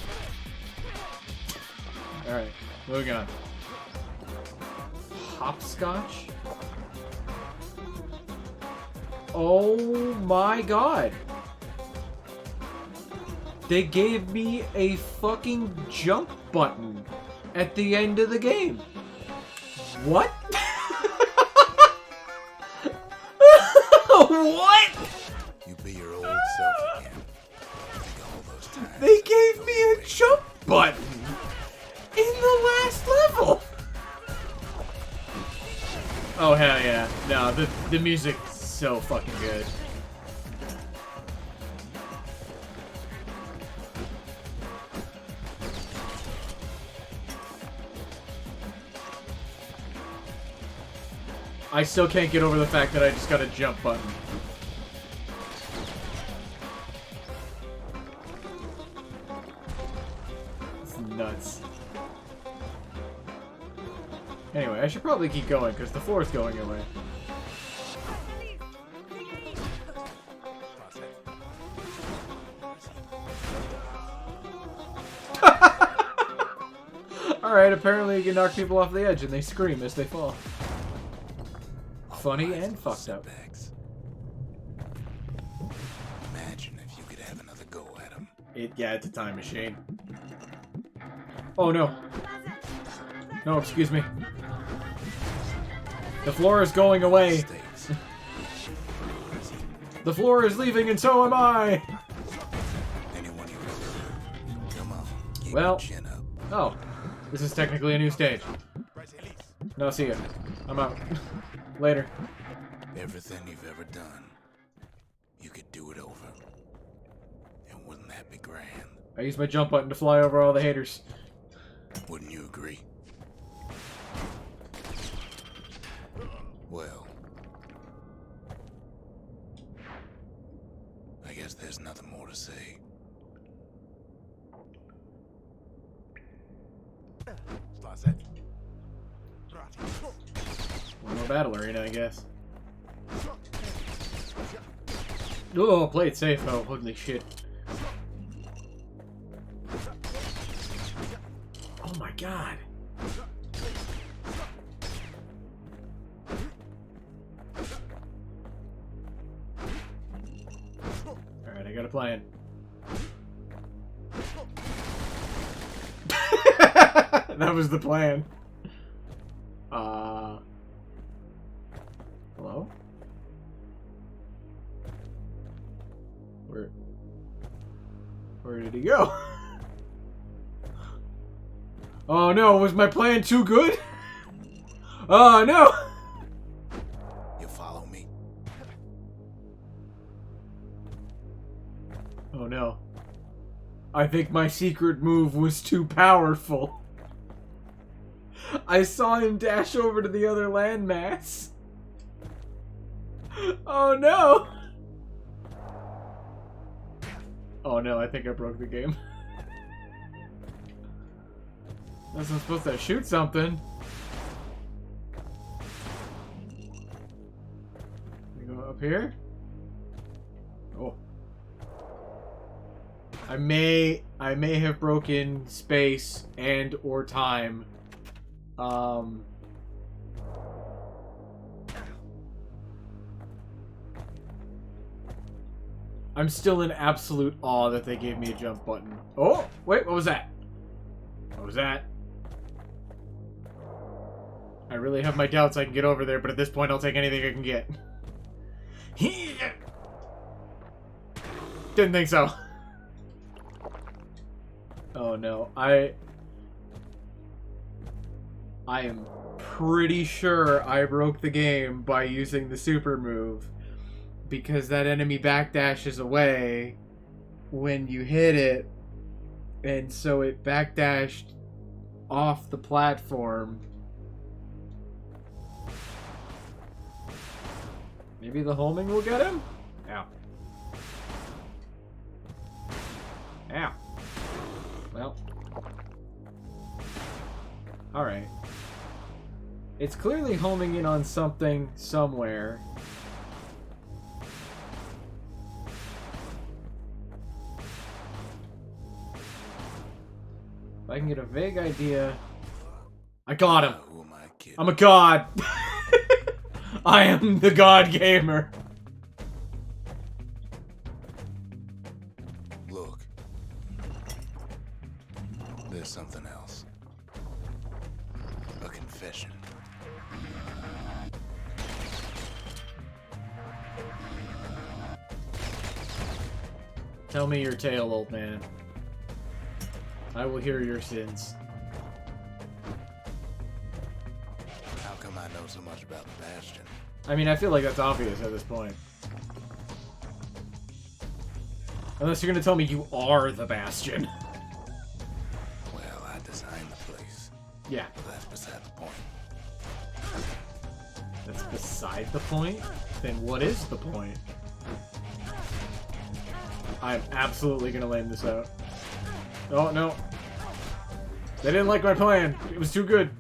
Alright, moving on. Hopscotch? Oh my god! They gave me a fucking jump button at the end of the game. What? What? You be your old self again. Think of all those times. They gave me a jump button in the last level. Oh hell yeah! No, the music's so fucking good. I still can't get over the fact that I just got a jump button. It's nuts. Anyway, I should probably keep going because the floor's going away. Alright, apparently you can knock people off the edge and they scream as they fall. Funny and fucked up. Imagine if you could have another go at him. Yeah, it's a time machine. Oh no. No, excuse me. The floor is going away. The floor is leaving and so am I. Anyone you come on, keep Well, your chin up. oh, this is technically a new stage. No, see ya. I'm out. Later. Everything you've ever done, you could do it over. And wouldn't that be grand? I used my jump button to fly over all the haters. Wouldn't you agree? Well, I guess there's nothing more to say. One more battle arena, I guess. Oh, play it safe. Oh, holy shit. Oh my god. Alright, I got a plan. That was the plan. Hello? Where did he go? Oh no, was my plan too good? Oh no! You follow me? Oh no. I think my secret move was too powerful. I saw him dash over to the other landmass. Oh no! Oh no, I think I broke the game. I wasn't supposed to shoot something. We go up here? Oh. I may have broken space and or time. I'm still in absolute awe that they gave me a jump button. Oh, wait, what was that? What was that? I really have my doubts I can get over there, but at this point I'll take anything I can get. Didn't think so. Oh no, I am pretty sure I broke the game by using the super move. Because that enemy backdashes away when you hit it, and so it backdashed off the platform. Maybe the homing will get him? Ow. Ow. Well. Alright. It's clearly homing in on something somewhere. If I can get a vague idea... I got him! Who am I kidding? I'm a god! I am the god gamer! Look. There's something else. A confession. Tell me your tale, old man. I will hear your sins. How come I know so much about the Bastion? I mean, I feel like that's obvious at this point. Unless you're gonna tell me you are the Bastion. Well, I designed the place. Yeah. But that's beside the point. That's beside the point? Then what is the point? I'm absolutely gonna lame this out. Oh, no. They didn't like my plan. It was too good.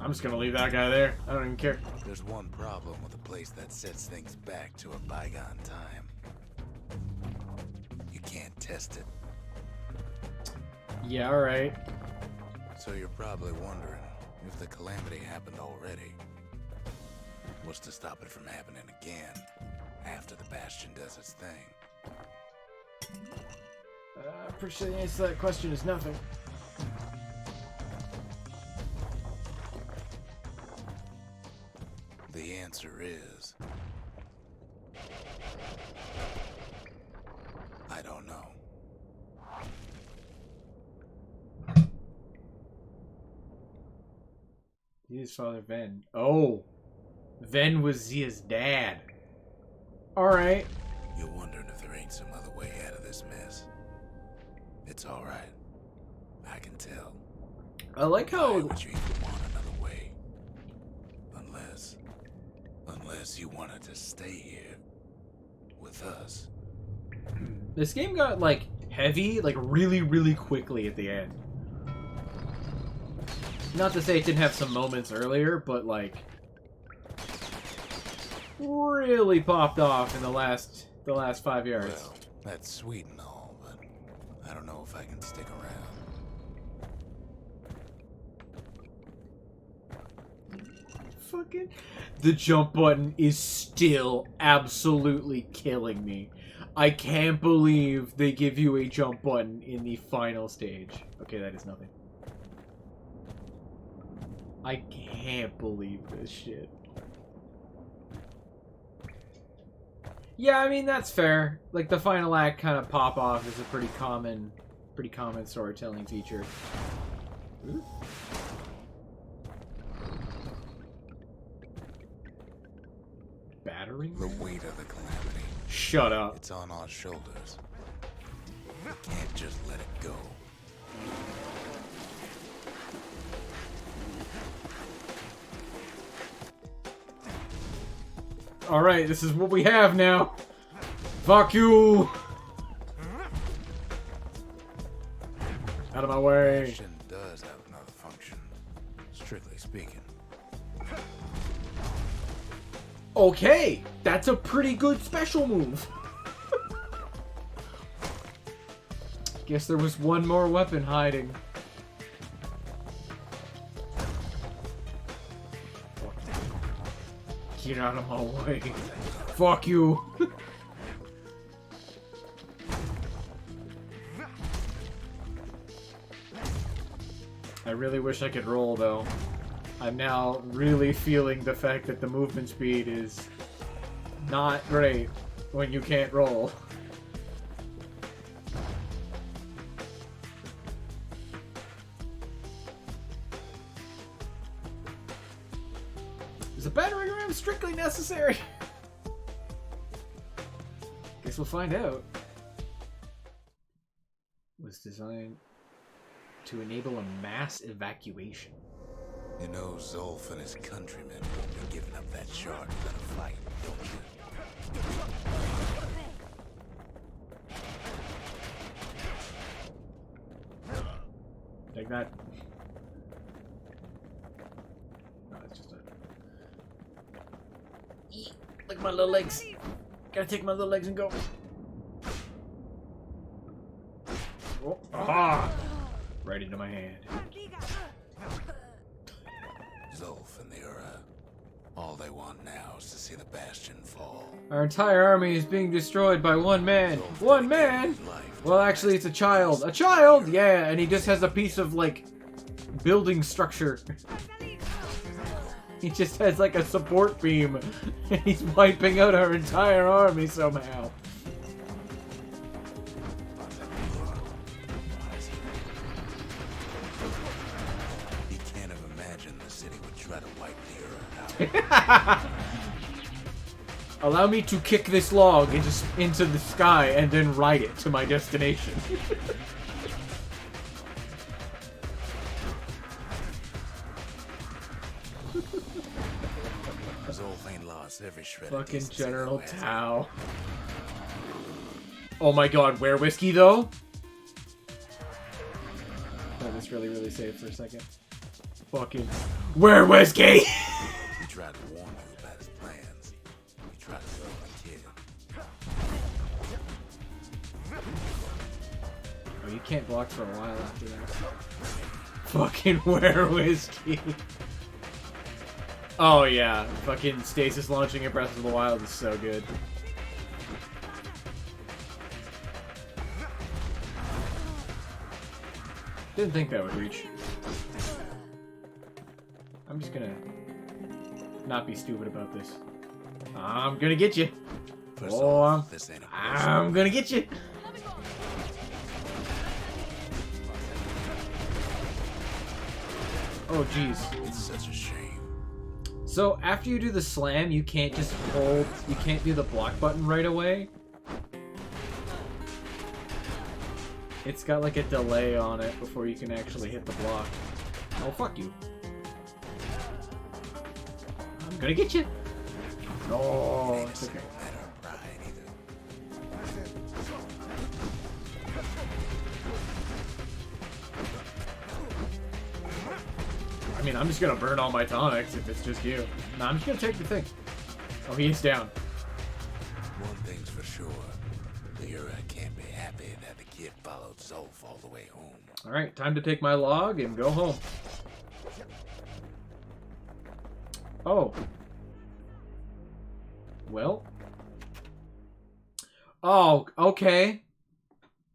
I'm just gonna leave that guy there. I don't even care. There's one problem with a place that sets things back to a bygone time. You can't test it. Yeah, alright. So you're probably wondering if the calamity happened already. What's to stop it from happening again after the Bastion does its thing? Pretty sure the answer to that question is nothing. The answer is... I don't know. His father, Ven. Oh! Ven was Zia's dad. Alright. You're wondering if there ain't some other way out of this mess. It's alright. I can tell. I like how... Why would you even want another way? Unless you wanted to stay here with us. This game got, like, heavy, like, really, really quickly at the end. Not to say it didn't have some moments earlier, but, like, really popped off in the last 5 yards. Well, that's sweet and all, but I don't know if I can stick around. Fucking... The jump button is still absolutely killing me. I can't believe they give you a jump button in the final stage. Okay, that is nothing. I can't believe this shit. Yeah, I mean, that's fair. Like, the final act kind of pop-off is a pretty common storytelling feature. Ooh. Battering? The weight of the calamity. Shut up. It's on our shoulders. We can't just let it go. Alright, this is what we have now. Fuck you! Out of my way. Bastion does have another function, strictly speaking. Okay, that's a pretty good special move. Guess there was one more weapon hiding. Get out of my way. Fuck you. I really wish I could roll, though. I'm now really feeling the fact that the movement speed is not great when you can't roll. Is a battering ram strictly necessary? Guess we'll find out. Was designed to enable a mass evacuation. You know Zolf and his countrymen won't be giving up that shard without a fight, don't you? Take that. No, it's just a... Look at my little legs. Gotta take my little legs and go. Oh, aha! Right into my hand. Zolf and the Ura, all they want now is to see the Bastion fall. Our entire army is being destroyed by one man. One man? Well, actually, it's a child. A child? Yeah, and he just has a piece of, like, building structure. He just has, like, a support beam. And he's wiping out our entire army somehow. He can't have imagined the city would try to wipe the Ura out. Allow me to kick this log into the sky and then ride it to my destination. Zolf ain't lost every shred. Fucking General Tao. Oh my god, where whiskey though? That was really, really safe for a second. Fucking where whiskey? He tried to warn you about his plans. He tried to kill my kid. Oh, you can't block for a while after that. Fucking wear whiskey. Oh yeah, fucking stasis launching in Breath of the Wild is so good. Didn't think that would reach. I'm just gonna not be stupid about this. I'm gonna get you. Oh, I'm gonna get you. Oh jeez. It's such a shame. So after you do the slam, you can't just hold. You can't do the block button right away. It's got like a delay on it before you can actually hit the block. Oh, fuck you. I'm gonna get you. Oh, it's okay. I mean, I'm just gonna burn all my tonics if it's just you. No, I'm just gonna take the thing. Oh, he is down. One thing's for sure. Lyra can't be happy that the kid followed Zolf all the way home. Alright, time to take my log and go home. Oh. Well. Oh, okay.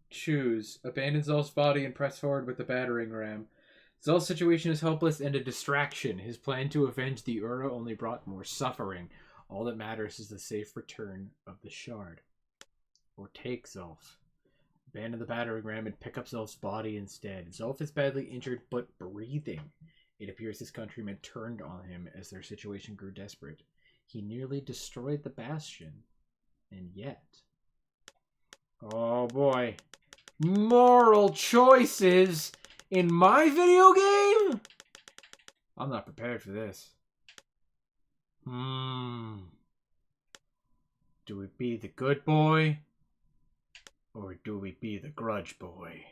Choose. Abandon Zolf's body and press forward with the battering ram. Zolf's situation is hopeless and a distraction. His plan to avenge the Ura only brought more suffering. All that matters is the safe return of the shard. Or take Zolf. Abandon the battering ram and pick up Zolf's body instead. Zolf is badly injured but breathing. It appears his countrymen turned on him as their situation grew desperate. He nearly destroyed the Bastion. And yet... Oh boy. Moral choices in my video game? I'm not prepared for this. Do we be the good boy? Or do we be the grudge boy?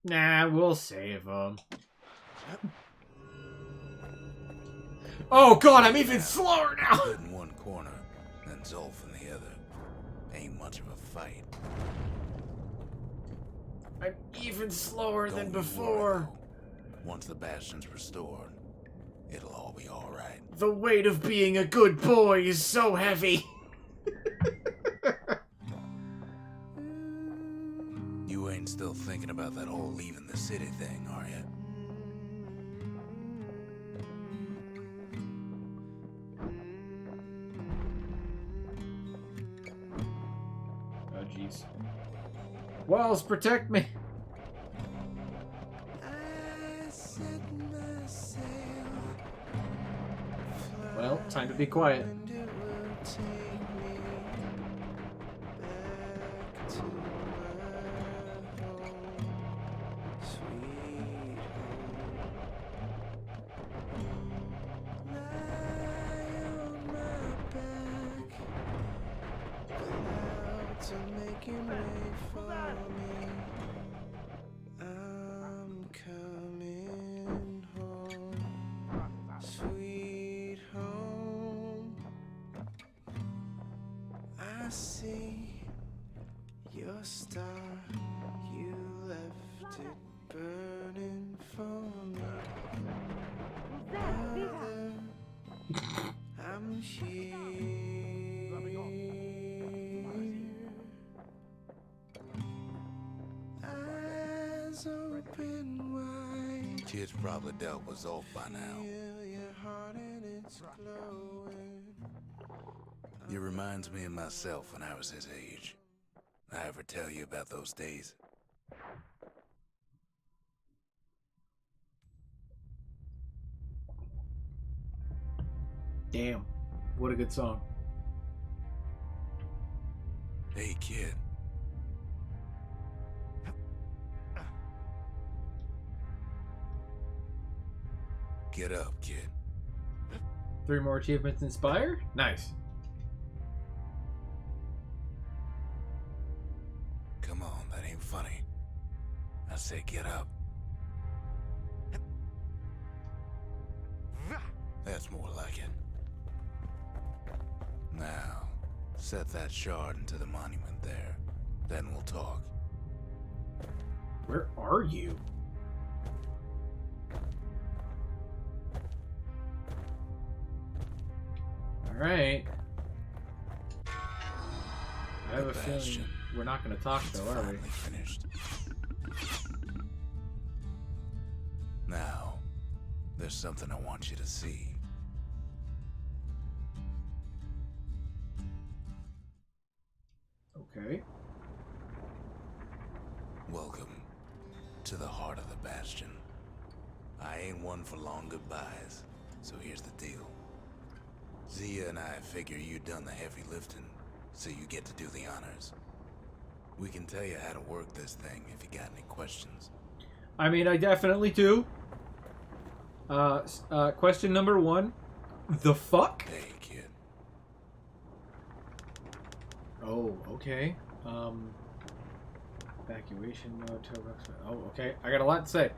Nah, we'll save him. Oh god, I'm even slower now! Good in one corner, and Zolf in the other. Ain't much of a fight. I'm even slower than Don't before. worry, though. Once the Bastion's restored, it'll all be alright. The weight of being a good boy is so heavy. You ain't still thinking about that whole leaving the city thing, are you? Oh jeez. Walls, protect me. Well, time to be quiet. Star, you left it burning for me. Mother, I'm here. Eyes open wide. Kid's probably dealt with Zolf by now. Feel your heart and it's glowing. He reminds me of myself when I was his age. I ever tell you about those days? Damn, what a good song. Hey, kid. Get up, kid. 3 more achievements inspire? Nice. Come on, that ain't funny. say get up. That's more like it. Now, set that shard into the monument there. Then we'll talk. Where are you? Alright. I have a feeling Bastion. we're not going to talk It's though, are we? finally finished. Now, there's something I want you to see. Okay. Welcome to the heart of the Bastion. I ain't one for long goodbyes, so here's the deal. Zia and I figure you done the heavy lifting, so you get to do the honors. We can tell you how to work this thing if you got any questions. I mean, I definitely do. Question number 1. The fuck? Hey, kid. Oh, okay. Evacuation mode, oh, okay. I got a lot to say.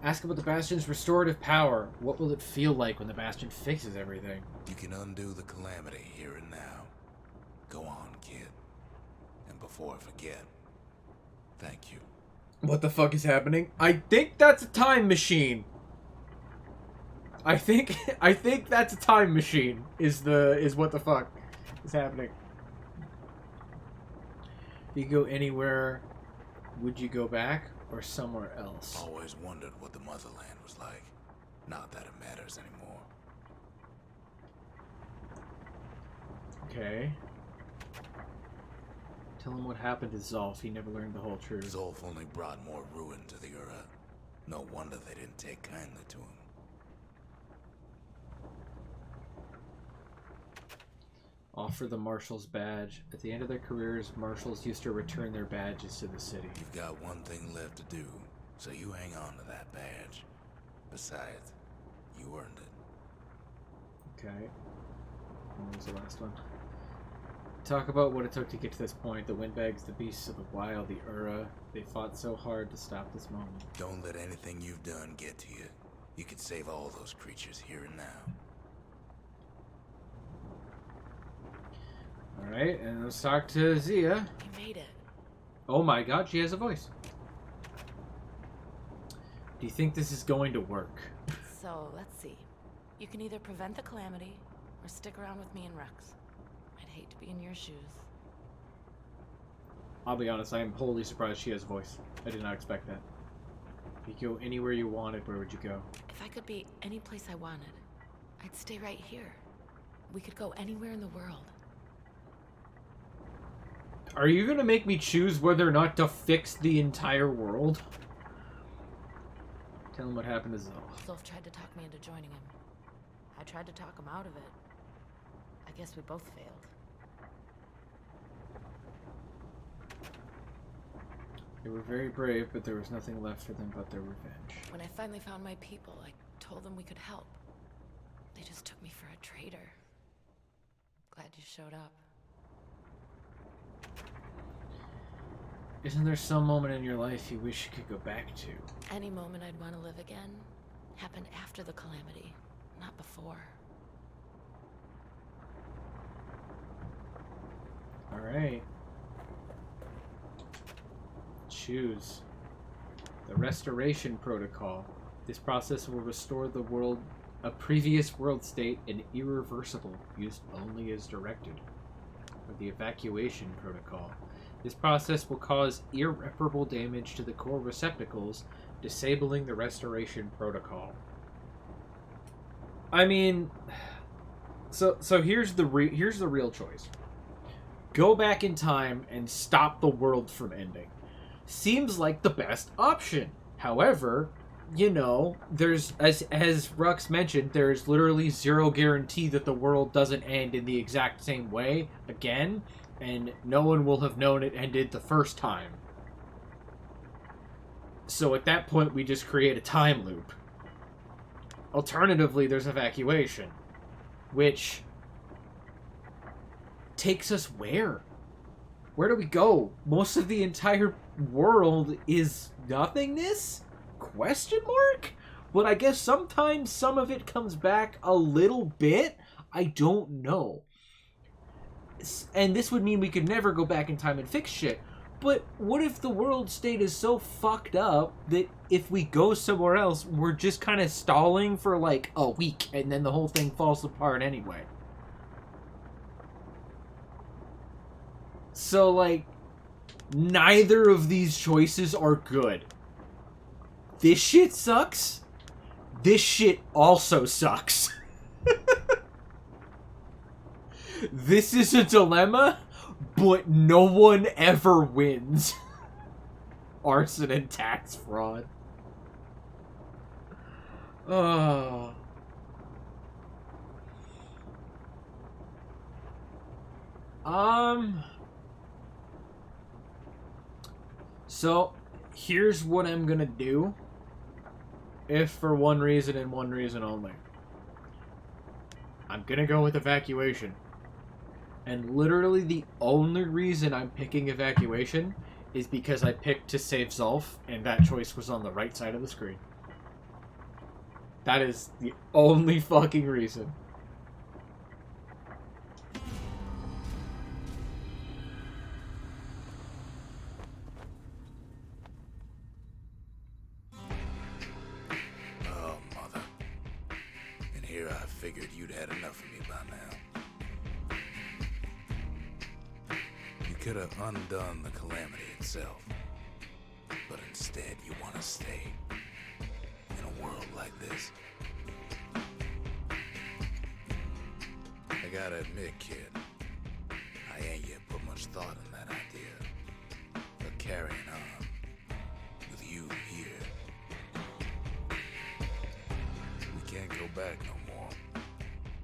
Ask about the Bastion's restorative power. What will it feel like when the Bastion fixes everything? You can undo the calamity here and now. Go on, kid. And before I forget, thank you. What the fuck is happening? I think that's a time machine. I think that's a time machine. Is what the fuck is happening? If you go anywhere, would you go back or somewhere else? Always wondered what the motherland was like. Not that it matters anymore. Okay. Tell him what happened to Zolf. He never learned the whole truth. Zolf only brought more ruin to the Ura. No wonder they didn't take kindly to him. Offer the Marshal's badge. At the end of their careers, Marshals used to return their badges to the city. You've got one thing left to do, so you hang on to that badge. Besides, you earned it. Okay. What was the last one? Talk about what it took to get to this point. The windbags, the beasts of the wild, the Ura. They fought so hard to stop this moment. Don't let anything you've done get to you. You can save all those creatures here and now. Alright, and let's talk to Zia. You made it. Oh my god, she has a voice. Do you think this is going to work? So, let's see. You can either prevent the calamity, or stick around with me and Rex. I'd hate to be in your shoes. I'll be honest, I am wholly surprised she has a voice. I did not expect that. If you go anywhere you wanted, where would you go? If I could be any place I wanted, I'd stay right here. We could go anywhere in the world. Are you gonna make me choose whether or not to fix the entire world? Tell him what happened to Zolf. Zolf tried to talk me into joining him. I tried to talk him out of it. I guess we both failed. They were very brave, but there was nothing left for them but their revenge. When I finally found my people, I told them we could help. They just took me for a traitor. Glad you showed up. Isn't there some moment in your life you wish you could go back to? Any moment I'd want to live again happened after the calamity, not before. Alright. Choose. The Restoration Protocol. This process will restore the world, a previous world state, in irreversible, used only as directed. Or the Evacuation Protocol. This process will cause irreparable damage to the core receptacles, disabling the Restoration Protocol. I mean, so here's the real choice. Go back in time and stop the world from ending. Seems like the best option. However, you know, there's, as Rux mentioned, there's literally zero guarantee that the world doesn't end in the exact same way again, and no one will have known it ended the first time. So at that point, we just create a time loop. Alternatively, there's evacuation, which takes us where? Where do we go? Most of the entire world is nothingness? Question mark? But I guess sometimes some of it comes back a little bit. I don't know. And this would mean we could never go back in time and fix shit. But what if the world state is so fucked up that if we go somewhere else, we're just kind of stalling for like a week and then the whole thing falls apart anyway? So, like, neither of these choices are good. This shit sucks. This shit also sucks. This is a dilemma, but no one ever wins. Arson and tax fraud. Oh. So, here's what I'm gonna do. If for one reason and one reason only. I'm gonna go with evacuation. And literally the only reason I'm picking evacuation is because I picked to save Zolf, and that choice was on the right side of the screen. That is the only fucking reason. Oh, mother. And here I figured you'd had enough of me by now. You could have undone the calamity itself. But instead, you want to stay in a world like this. I gotta admit, kid, I ain't yet put much thought in that idea. But carrying on with you here, we can't go back no more.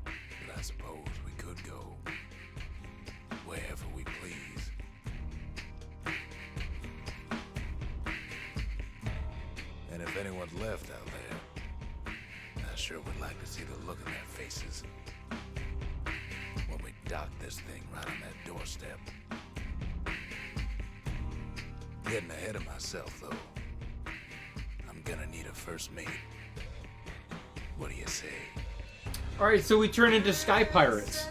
But I suppose we could go wherever we please. And if anyone's left out there, I sure would like to see the look on their faces when we dock this thing right on that doorstep. Getting ahead of myself, though. I'm gonna need a first mate. What do you say? Alright, so we turn into sky pirates.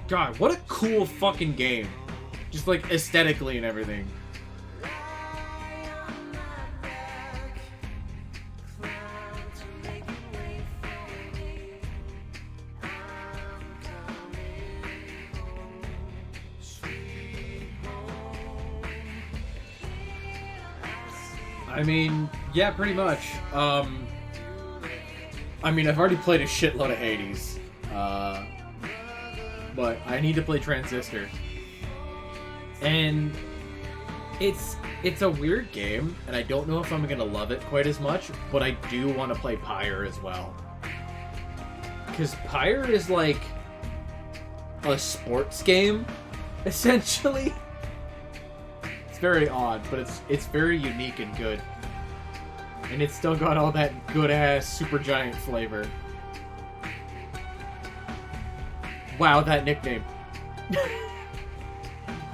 God, what a cool fucking game. Just like aesthetically and everything. I mean, yeah, pretty much. I mean, I've already played a shitload of Hades. But I need to play Transistor. And it's a weird game, and I don't know if I'm gonna love it quite as much, but I do want to play Pyre as well. Because Pyre is like a sports game, essentially. It's very odd, but it's very unique and good. And it's still got all that good-ass Supergiant flavor. Wow, that nickname.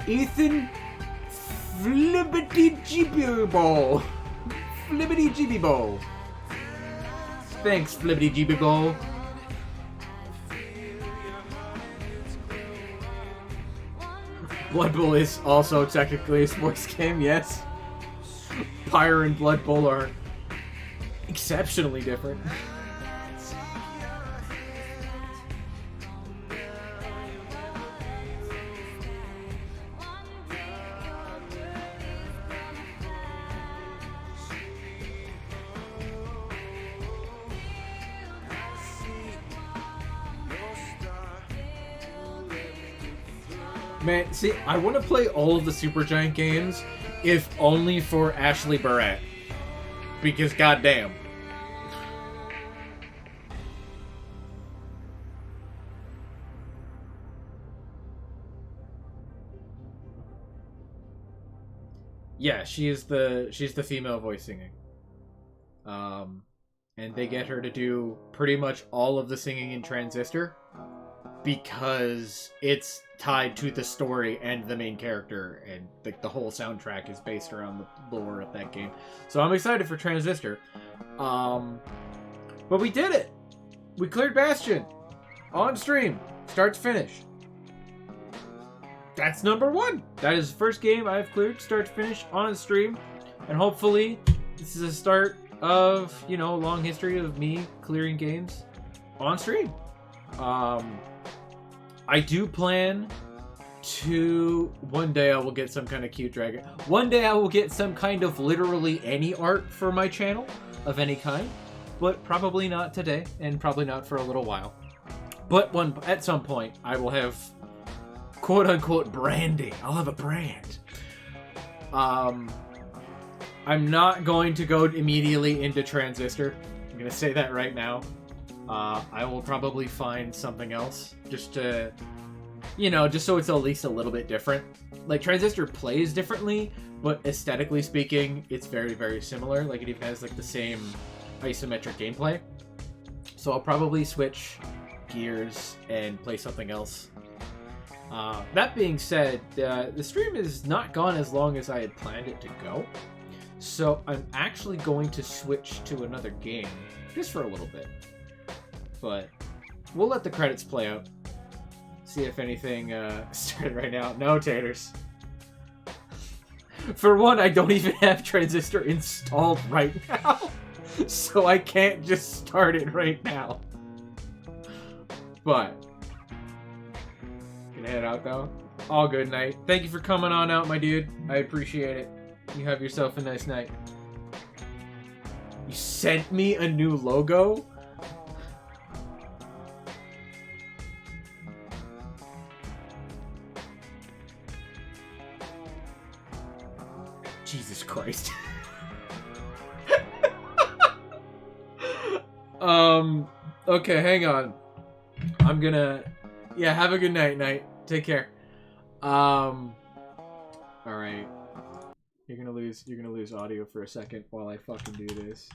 Ethan Flibbity Jibby Ball. Flibbity Jibby Ball. Thanks, Flibbity Jibby Ball. Blood Bowl is also technically a sports game, yes. Pyre and Blood Bowl are exceptionally different. Man, see, I want to play all of the Supergiant games, if only for Ashley Barrett. Because goddamn. Yeah, she's the female voice singing. and they get her to do pretty much all of the singing in Transistor because it's tied to the story and the main character, and the whole soundtrack is based around the lore of that game. So I'm excited for Transistor. But we did it! We cleared Bastion! On stream! Start to finish. That's number 1! That is the first game I've cleared start to finish on stream. And hopefully, this is a start of, you know, a long history of me clearing games on stream. I do plan to... One day I will get some kind of cute dragon. One day I will get some kind of literally any art for my channel of any kind. But probably not today, and probably not for a little while. But at some point, I will have quote-unquote branding. I'll have a brand. I'm not going to go immediately into Transistor. I'm going to say that right now. I will probably find something else just to, you know, just so it's at least a little bit different. Like, Transistor plays differently, but aesthetically speaking, it's very, very similar. Like, it even has, like, the same isometric gameplay. So I'll probably switch gears and play something else. That being said, the stream is not gone as long as I had planned it to go. So I'm actually going to switch to another game, just for a little bit. But we'll let the credits play out. See if anything started right now. No, taters. For one, I don't even have Transistor installed right now. So I can't just start it right now. But gonna head out though. All good night. Thank you for coming on out, my dude. I appreciate it. You have yourself a nice night. You sent me a new logo? Jesus Christ. Okay, hang on. I'm gonna... Yeah, have a good night. Take care. Alright. You're gonna lose audio for a second while I fucking do this.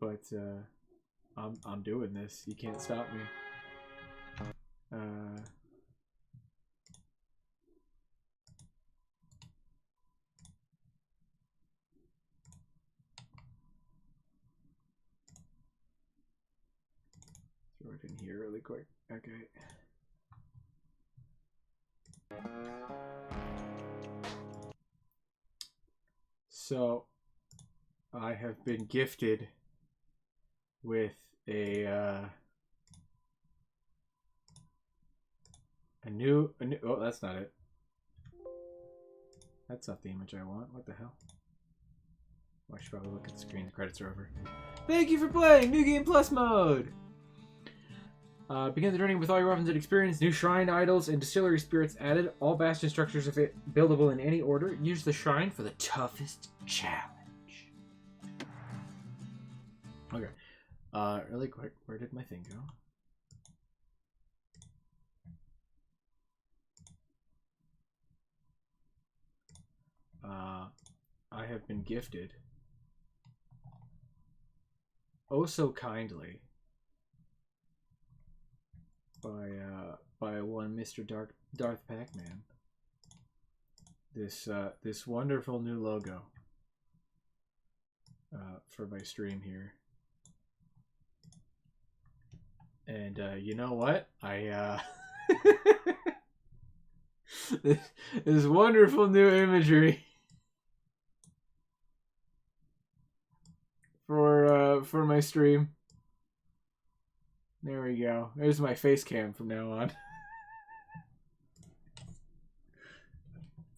But, I'm doing this. You can't stop me. Throw it in here really quick. Okay. So, I have been gifted with a new, oh, that's not it. That's not the image I want. What the hell? Oh, I should probably look at the screen. The credits are over. Thank you for playing New Game Plus mode! Begin the journey with all your weapons and experience. New shrine idols and distillery spirits added. All Bastion structures are buildable in any order. Use the shrine for the toughest challenge. Okay. Really quick, where did my thing go? I have been gifted, oh so kindly, by one Mr. Darth Pac-Man, this wonderful new logo for my stream here. And you know what? This wonderful new imagery for my stream. There we go. There's my face cam from now on.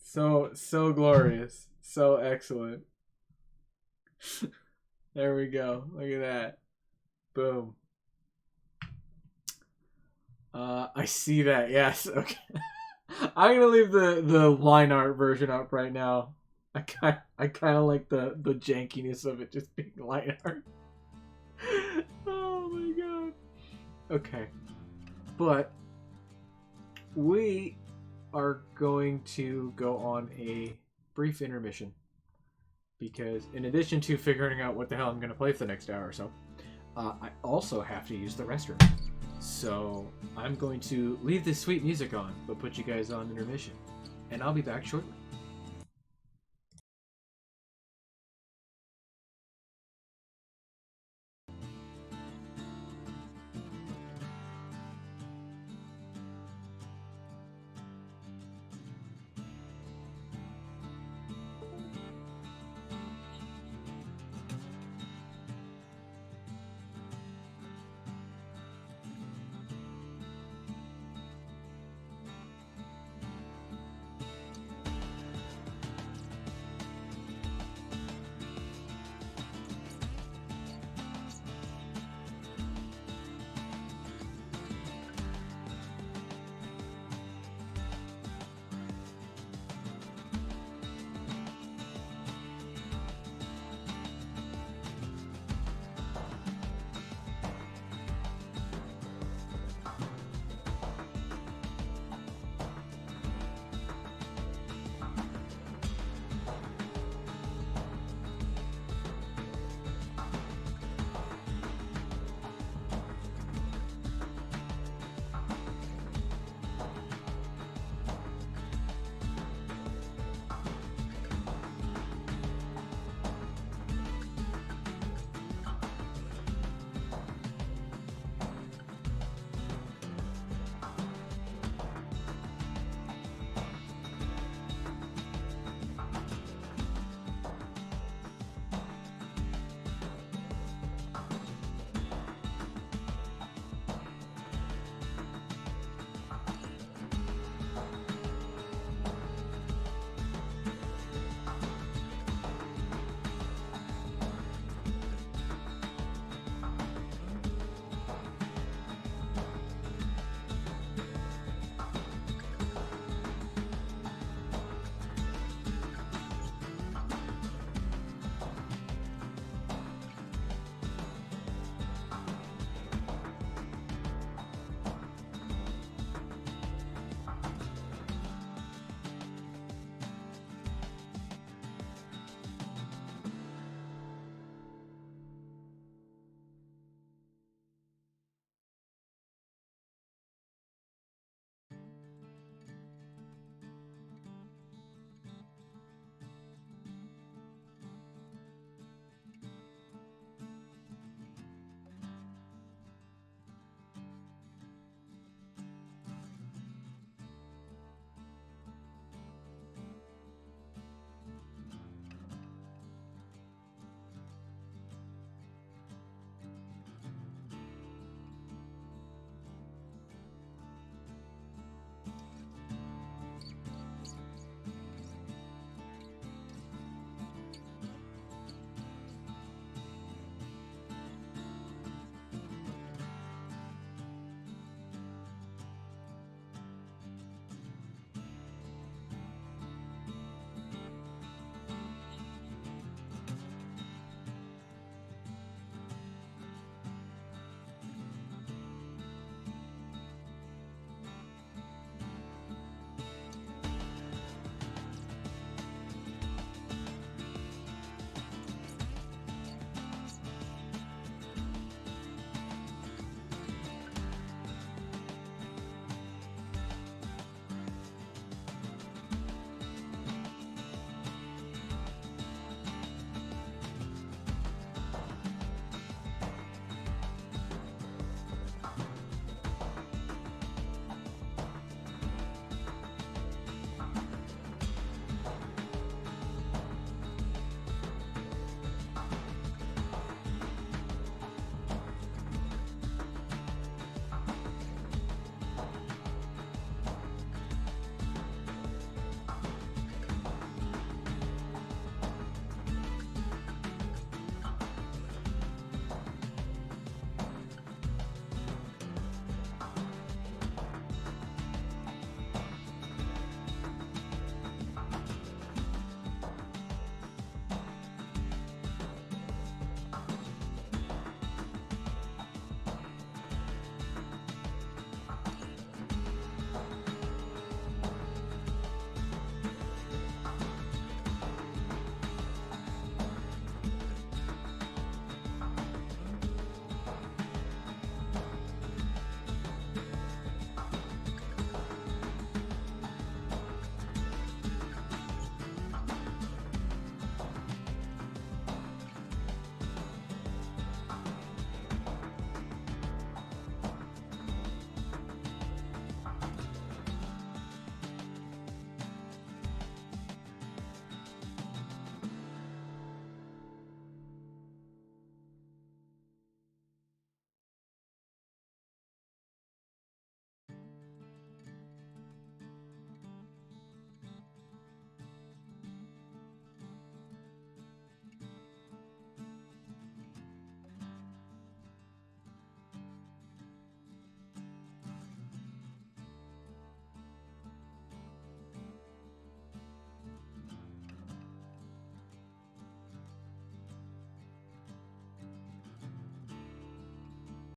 So glorious. So excellent. There we go. Look at that. Boom. I see that. Yes. Okay. I'm gonna leave the line art version up right now. I kind of like the jankiness of it just being line art. Oh my god. Okay. But we are going to go on a brief intermission. because in addition to figuring out what the hell I'm going to play for the next hour or so, I also have to use the restroom. So I'm going to leave this sweet music on, but put you guys on intermission. And I'll be back shortly.